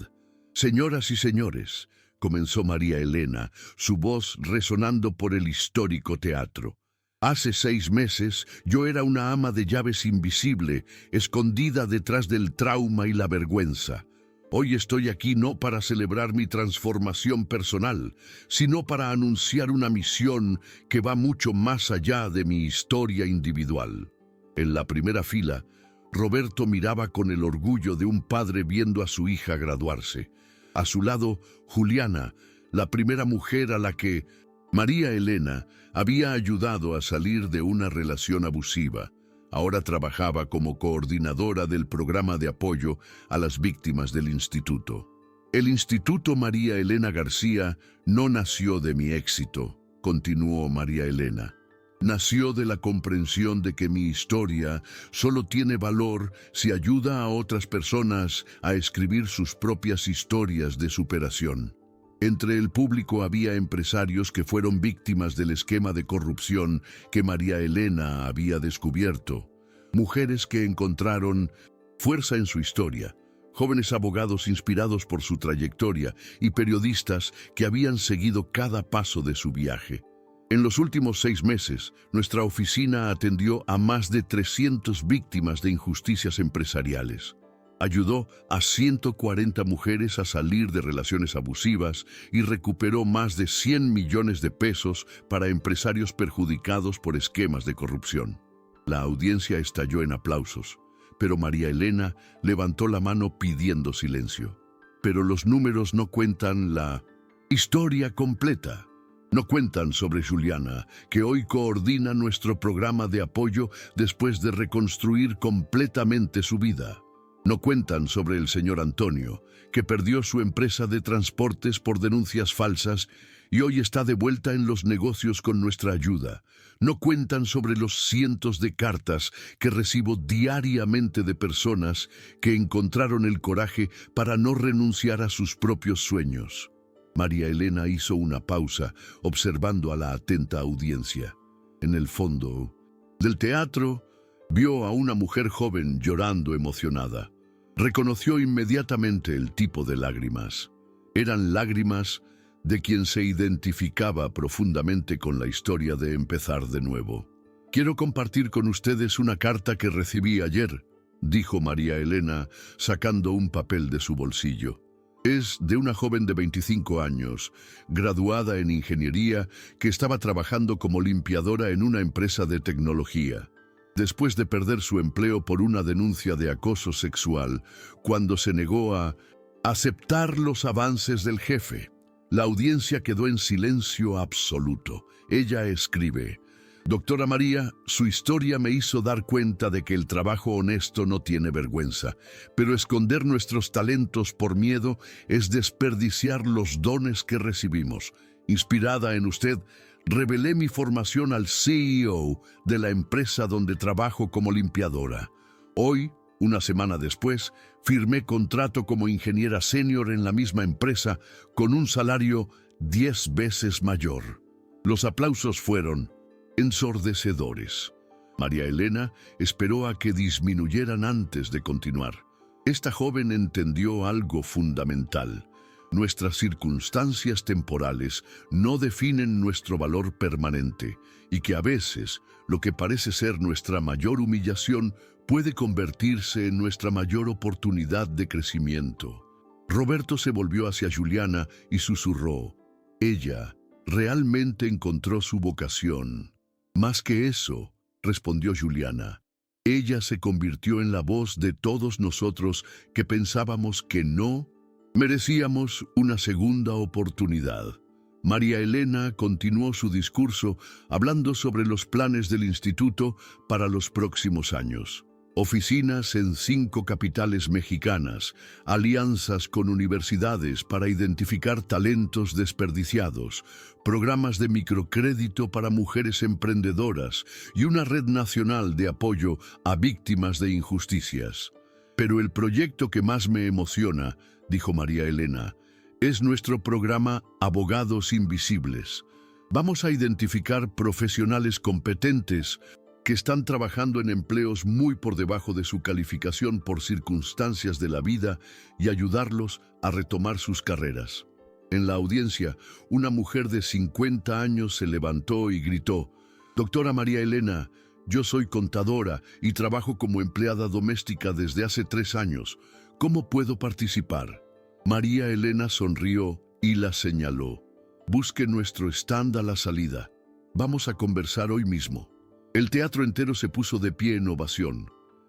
«Señoras y señores», comenzó María Elena, su voz resonando por el histórico teatro. «Hace 6 meses yo era una ama de llaves invisible, escondida detrás del trauma y la vergüenza. Hoy estoy aquí no para celebrar mi transformación personal, sino para anunciar una misión que va mucho más allá de mi historia individual». En la primera fila, Roberto miraba con el orgullo de un padre viendo a su hija graduarse. A su lado, Juliana, la primera mujer a la que María Elena había ayudado a salir de una relación abusiva. Ahora trabajaba como coordinadora del programa de apoyo a las víctimas del instituto. «El Instituto María Elena García no nació de mi éxito», continuó María Elena. «Nació de la comprensión de que mi historia solo tiene valor si ayuda a otras personas a escribir sus propias historias de superación». Entre el público había empresarios que fueron víctimas del esquema de corrupción que María Elena había descubierto, mujeres que encontraron fuerza en su historia, jóvenes abogados inspirados por su trayectoria y periodistas que habían seguido cada paso de su viaje. En los últimos 6 meses, nuestra oficina atendió a más de 300 víctimas de injusticias empresariales. Ayudó a 140 mujeres a salir de relaciones abusivas y recuperó más de 100 millones de pesos para empresarios perjudicados por esquemas de corrupción. La audiencia estalló en aplausos, pero María Elena levantó la mano pidiendo silencio. Pero los números no cuentan la historia completa. No cuentan sobre Juliana, que hoy coordina nuestro programa de apoyo después de reconstruir completamente su vida. No cuentan sobre el señor Antonio, que perdió su empresa de transportes por denuncias falsas y hoy está de vuelta en los negocios con nuestra ayuda. No cuentan sobre los cientos de cartas que recibo diariamente de personas que encontraron el coraje para no renunciar a sus propios sueños. María Elena hizo una pausa, observando a la atenta audiencia. En el fondo, Del teatro, vio a una mujer joven llorando emocionada. Reconoció inmediatamente el tipo de lágrimas. Eran lágrimas de quien se identificaba profundamente con la historia de empezar de nuevo. «Quiero compartir con ustedes una carta que recibí ayer», dijo María Elena, sacando un papel de su bolsillo. Es de una joven de 25 años, graduada en ingeniería, que estaba trabajando como limpiadora en una empresa de tecnología. Después de perder su empleo por una denuncia de acoso sexual, cuando se negó a aceptar los avances del jefe, la audiencia quedó en silencio absoluto. Ella escribe: «Doctora María, su historia me hizo dar cuenta de que el trabajo honesto no tiene vergüenza, pero esconder nuestros talentos por miedo es desperdiciar los dones que recibimos. Inspirada en usted, revelé mi formación al CEO de la empresa donde trabajo como limpiadora. Hoy, una semana después, firmé contrato como ingeniera senior en la misma empresa con un salario 10 veces mayor». Los aplausos fueron ensordecedores. María Elena esperó a que disminuyeran antes de continuar. Esta joven entendió algo fundamental. Nuestras circunstancias temporales no definen nuestro valor permanente, y que a veces lo que parece ser nuestra mayor humillación puede convertirse en nuestra mayor oportunidad de crecimiento. Roberto se volvió hacia Juliana y susurró: «Ella realmente encontró su vocación». «Más que eso», respondió Juliana, «ella se convirtió en la voz de todos nosotros que pensábamos que no merecíamos una segunda oportunidad». María Elena continuó su discurso hablando sobre los planes del instituto para los próximos años. Oficinas en 5 capitales mexicanas, alianzas con universidades para identificar talentos desperdiciados, programas de microcrédito para mujeres emprendedoras y una red nacional de apoyo a víctimas de injusticias. «Pero el proyecto que más me emociona», dijo María Elena, «es nuestro programa Abogados Invisibles. Vamos a identificar profesionales competentes que están trabajando en empleos muy por debajo de su calificación por circunstancias de la vida y ayudarlos a retomar sus carreras». En la audiencia, una mujer de 50 años se levantó y gritó: «Doctora María Elena, yo soy contadora y trabajo como empleada doméstica desde hace 3 años. ¿Cómo puedo participar?». María Elena sonrió y la señaló: «Busque nuestro stand a la salida. Vamos a conversar hoy mismo». El teatro entero se puso de pie en ovación.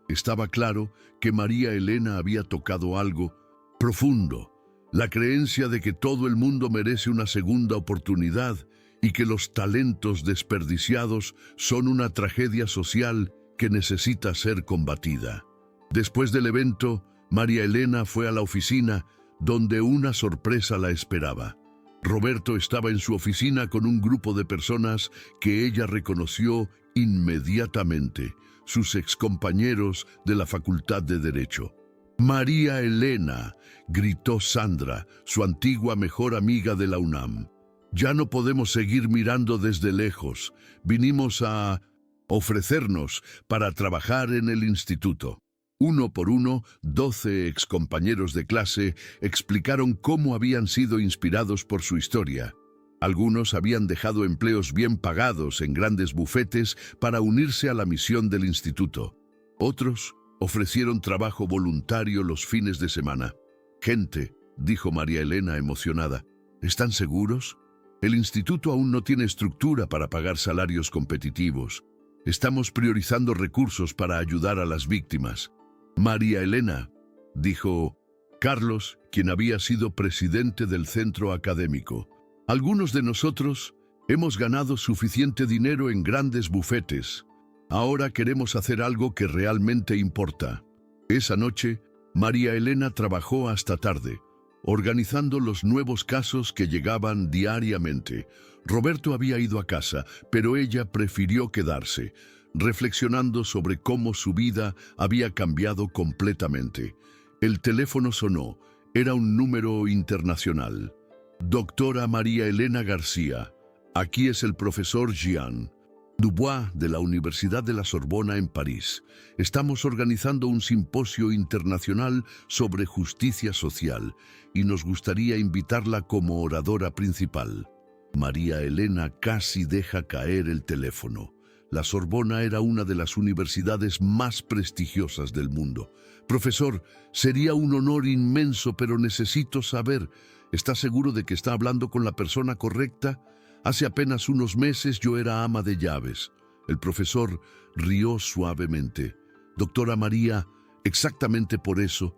Estaba claro que María Elena había tocado algo profundo, la creencia de que todo el mundo merece una segunda oportunidad y que los talentos desperdiciados son una tragedia social que necesita ser combatida. Después del evento, María Elena fue a la oficina, donde una sorpresa la esperaba. Roberto estaba en su oficina con un grupo de personas que ella reconoció inmediatamente, sus excompañeros de la Facultad de Derecho. «María Elena», gritó Sandra, su antigua mejor amiga de la UNAM. «Ya no podemos seguir mirando desde lejos. Vinimos a ofrecernos para trabajar en el instituto». Uno por uno, 12 excompañeros de clase explicaron cómo habían sido inspirados por su historia. Algunos habían dejado empleos bien pagados en grandes bufetes para unirse a la misión del instituto. Otros ofrecieron trabajo voluntario los fines de semana. «Gente», dijo María Elena emocionada, «¿están seguros? El instituto aún no tiene estructura para pagar salarios competitivos. Estamos priorizando recursos para ayudar a las víctimas». «María Elena», dijo Carlos, quien había sido presidente del centro académico, «algunos de nosotros hemos ganado suficiente dinero en grandes bufetes. Ahora queremos hacer algo que realmente importa». Esa noche, María Elena trabajó hasta tarde, organizando los nuevos casos que llegaban diariamente. Roberto había ido a casa, pero ella prefirió quedarse, reflexionando sobre cómo su vida había cambiado completamente. El teléfono sonó. Era un número internacional. «Doctora María Elena García, aquí es el profesor Gian». Dubois, de la Universidad de la Sorbona en París. Estamos organizando un simposio internacional sobre justicia social y nos gustaría invitarla como oradora principal. María Elena casi deja caer el teléfono. La Sorbona era una de las universidades más prestigiosas del mundo. Profesor, sería un honor inmenso, pero necesito saber, ¿está seguro de que está hablando con la persona correcta? Hace apenas unos meses yo era ama de llaves. El profesor rió suavemente. Doctora María, exactamente por eso,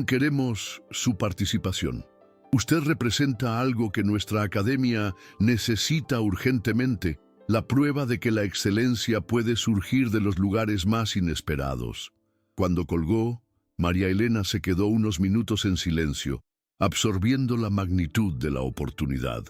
queremos su participación. Usted representa algo que nuestra academia necesita urgentemente, la prueba de que la excelencia puede surgir de los lugares más inesperados. Cuando colgó, María Elena se quedó unos minutos en silencio, absorbiendo la magnitud de la oportunidad.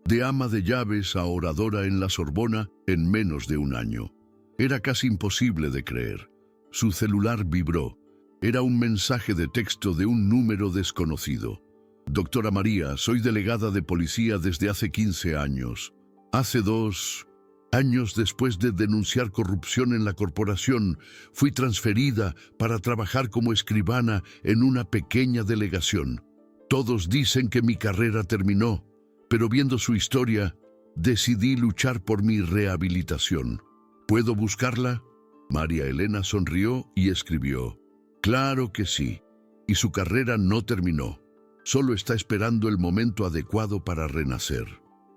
De ama de llaves a oradora en la Sorbona en menos de un año. Era casi imposible de creer. Su celular vibró. Era un mensaje de texto de un número desconocido. Doctora María, soy delegada de policía desde hace 15 años. Hace 2 años, después de denunciar corrupción en la corporación, fui transferida para trabajar como escribana en una pequeña delegación. Todos dicen que mi carrera terminó, pero viendo su historia, decidí luchar por mi rehabilitación. ¿Puedo buscarla? María Elena sonrió y escribió. Claro que sí. Y su carrera no terminó. Solo está esperando el momento adecuado para renacer.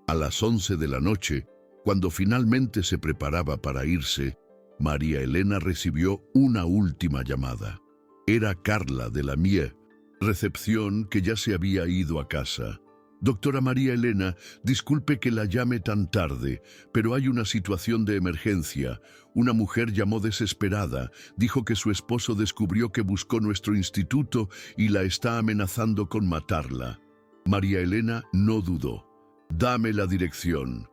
A las 11 de la noche, cuando finalmente se preparaba para irse, María Elena recibió una última llamada. Era Carla de la MIE, recepción, que ya se había ido a casa. Doctora María Elena, disculpe que la llame tan tarde, pero hay una situación de emergencia. Una mujer llamó desesperada, dijo que su esposo descubrió que buscó nuestro instituto y la está amenazando con matarla. María Elena no dudó. Dame la dirección.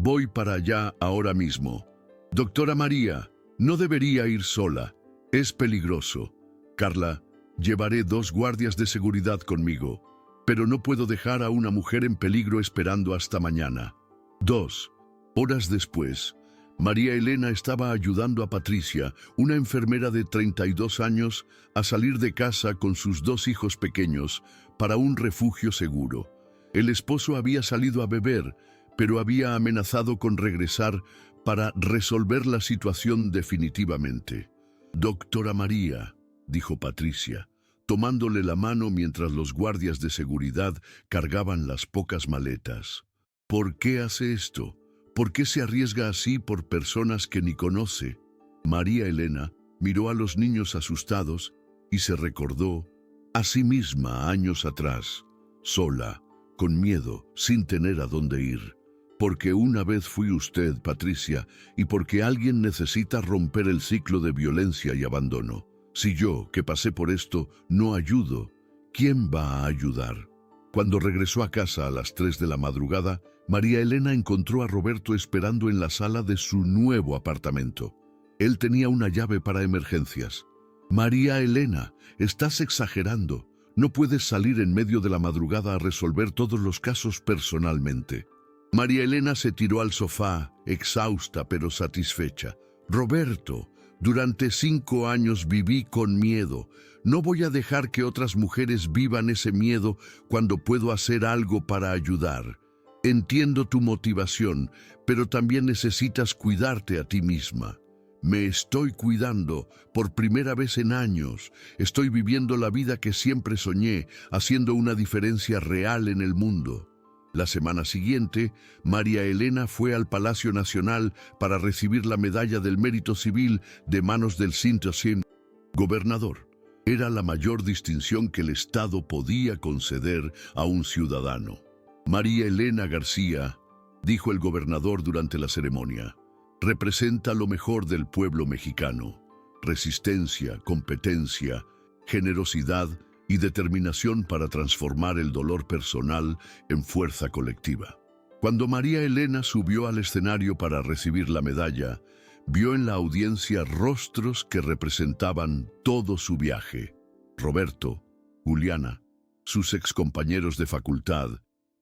Voy para allá ahora mismo. Doctora María, no debería ir sola. Es peligroso. Carla, llevaré 2 guardias de seguridad conmigo. Pero no puedo dejar a una mujer en peligro esperando hasta mañana. 2 horas después, María Elena estaba ayudando a Patricia, una enfermera de 32 años, a salir de casa con sus 2 hijos pequeños para un refugio seguro. El esposo había salido a beber, pero había amenazado con regresar para resolver la situación definitivamente. Doctora María, dijo Patricia, tomándole la mano mientras los guardias de seguridad cargaban las pocas maletas. ¿Por qué hace esto? ¿Por qué se arriesga así por personas que ni conoce? María Elena miró a los niños asustados y se recordó a sí misma años atrás, sola, con miedo, sin tener a dónde ir. Porque una vez fui usted, Patricia, y porque alguien necesita romper el ciclo de violencia y abandono. Si yo, que pasé por esto, no ayudo, ¿quién va a ayudar? Cuando regresó a casa a las 3 de la madrugada, María Elena encontró a Roberto esperando en la sala de su nuevo apartamento. Él tenía una llave para emergencias. María Elena, estás exagerando. No puedes salir en medio de la madrugada a resolver todos los casos personalmente. María Elena se tiró al sofá, exhausta pero satisfecha. Roberto, durante 5 años viví con miedo. No voy a dejar que otras mujeres vivan ese miedo cuando puedo hacer algo para ayudar. Entiendo tu motivación, pero también necesitas cuidarte a ti misma. Me estoy cuidando por primera vez en años. Estoy viviendo la vida que siempre soñé, haciendo una diferencia real en el mundo. La semana siguiente, María Elena fue al Palacio Nacional para recibir la Medalla del Mérito Civil de manos del Saint-Osymandias, gobernador. Era la mayor distinción que el Estado podía conceder a un ciudadano. María Elena García, dijo el gobernador durante la ceremonia, representa lo mejor del pueblo mexicano: resistencia, competencia, generosidad y determinación para transformar el dolor personal en fuerza colectiva. Cuando María Elena subió al escenario para recibir la medalla, vio en la audiencia rostros que representaban todo su viaje. Roberto, Juliana, sus excompañeros de facultad,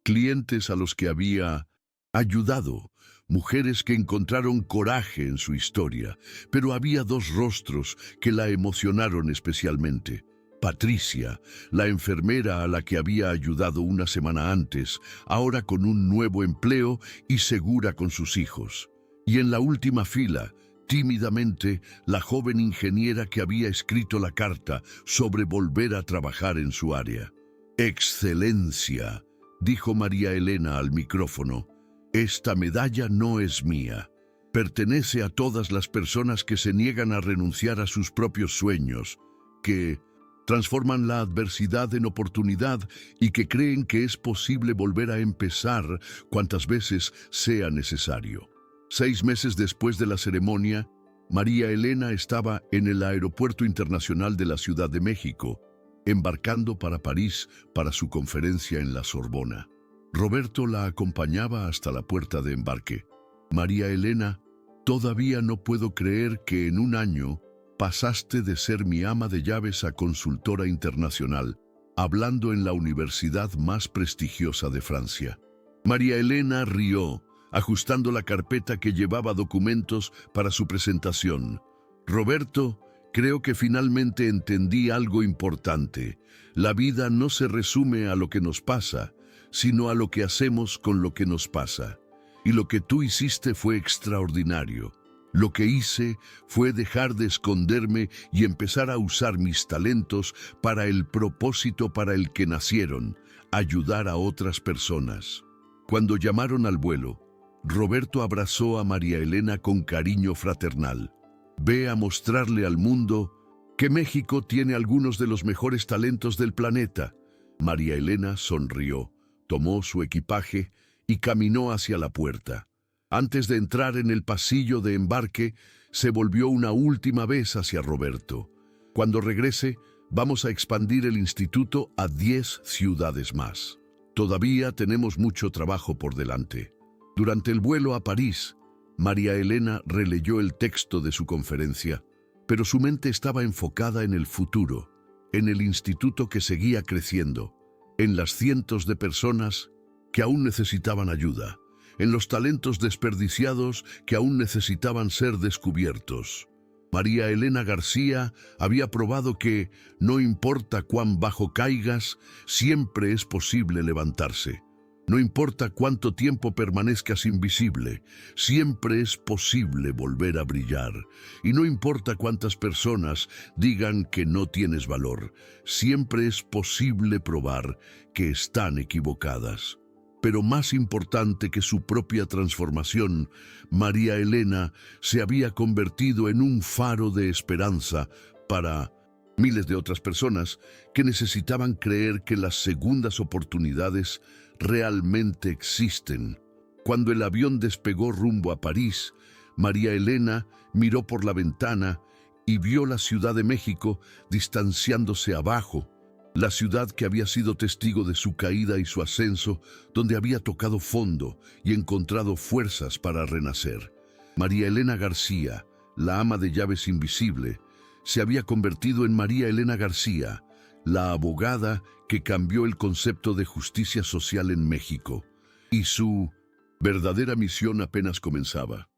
clientes a los que había ayudado, mujeres que encontraron coraje en su historia, pero había dos rostros que la emocionaron especialmente. Patricia, la enfermera a la que había ayudado una semana antes, ahora con un nuevo empleo y segura con sus hijos. Y en la última fila, tímidamente, la joven ingeniera que había escrito la carta sobre volver a trabajar en su área. «Excelencia», dijo María Elena al micrófono, «esta medalla no es mía. Pertenece a todas las personas que se niegan a renunciar a sus propios sueños, que transforman la adversidad en oportunidad y que creen que es posible volver a empezar cuantas veces sea necesario». 6 meses después de la ceremonia, María Elena estaba en el Aeropuerto Internacional de la Ciudad de México, embarcando para París para su conferencia en la Sorbona. Roberto la acompañaba hasta la puerta de embarque. «María Elena, todavía no puedo creer que en un año pasaste de ser mi ama de llaves a consultora internacional, hablando en la universidad más prestigiosa de Francia». María Elena rió, ajustando la carpeta que llevaba documentos para su presentación. «Roberto, creo que finalmente entendí algo importante. La vida no se resume a lo que nos pasa, sino a lo que hacemos con lo que nos pasa. Y lo que tú hiciste fue extraordinario. Lo que hice fue dejar de esconderme y empezar a usar mis talentos para el propósito para el que nacieron, ayudar a otras personas». Cuando llamaron al vuelo, Roberto abrazó a María Elena con cariño fraternal. «Ve a mostrarle al mundo que México tiene algunos de los mejores talentos del planeta». María Elena sonrió, tomó su equipaje y caminó hacia la puerta. Antes de entrar en el pasillo de embarque, se volvió una última vez hacia Roberto. «Cuando regrese, vamos a expandir el instituto a 10 ciudades más. Todavía tenemos mucho trabajo por delante». Durante el vuelo a París, María Elena releyó el texto de su conferencia, pero su mente estaba enfocada en el futuro, en el instituto que seguía creciendo, en las cientos de personas que aún necesitaban ayuda, en los talentos desperdiciados que aún necesitaban ser descubiertos. María Elena García había probado que, no importa cuán bajo caigas, siempre es posible levantarse. No importa cuánto tiempo permanezcas invisible, siempre es posible volver a brillar. Y no importa cuántas personas digan que no tienes valor, siempre es posible probar que están equivocadas. Pero más importante que su propia transformación, María Elena se había convertido en un faro de esperanza para miles de otras personas que necesitaban creer que las segundas oportunidades realmente existen. Cuando el avión despegó rumbo a París, María Elena miró por la ventana y vio la Ciudad de México distanciándose abajo, la ciudad que había sido testigo de su caída y su ascenso, donde había tocado fondo y encontrado fuerzas para renacer. María Elena García, la ama de llaves invisible, se había convertido en María Elena García, la abogada que cambió el concepto de justicia social en México, y su verdadera misión apenas comenzaba.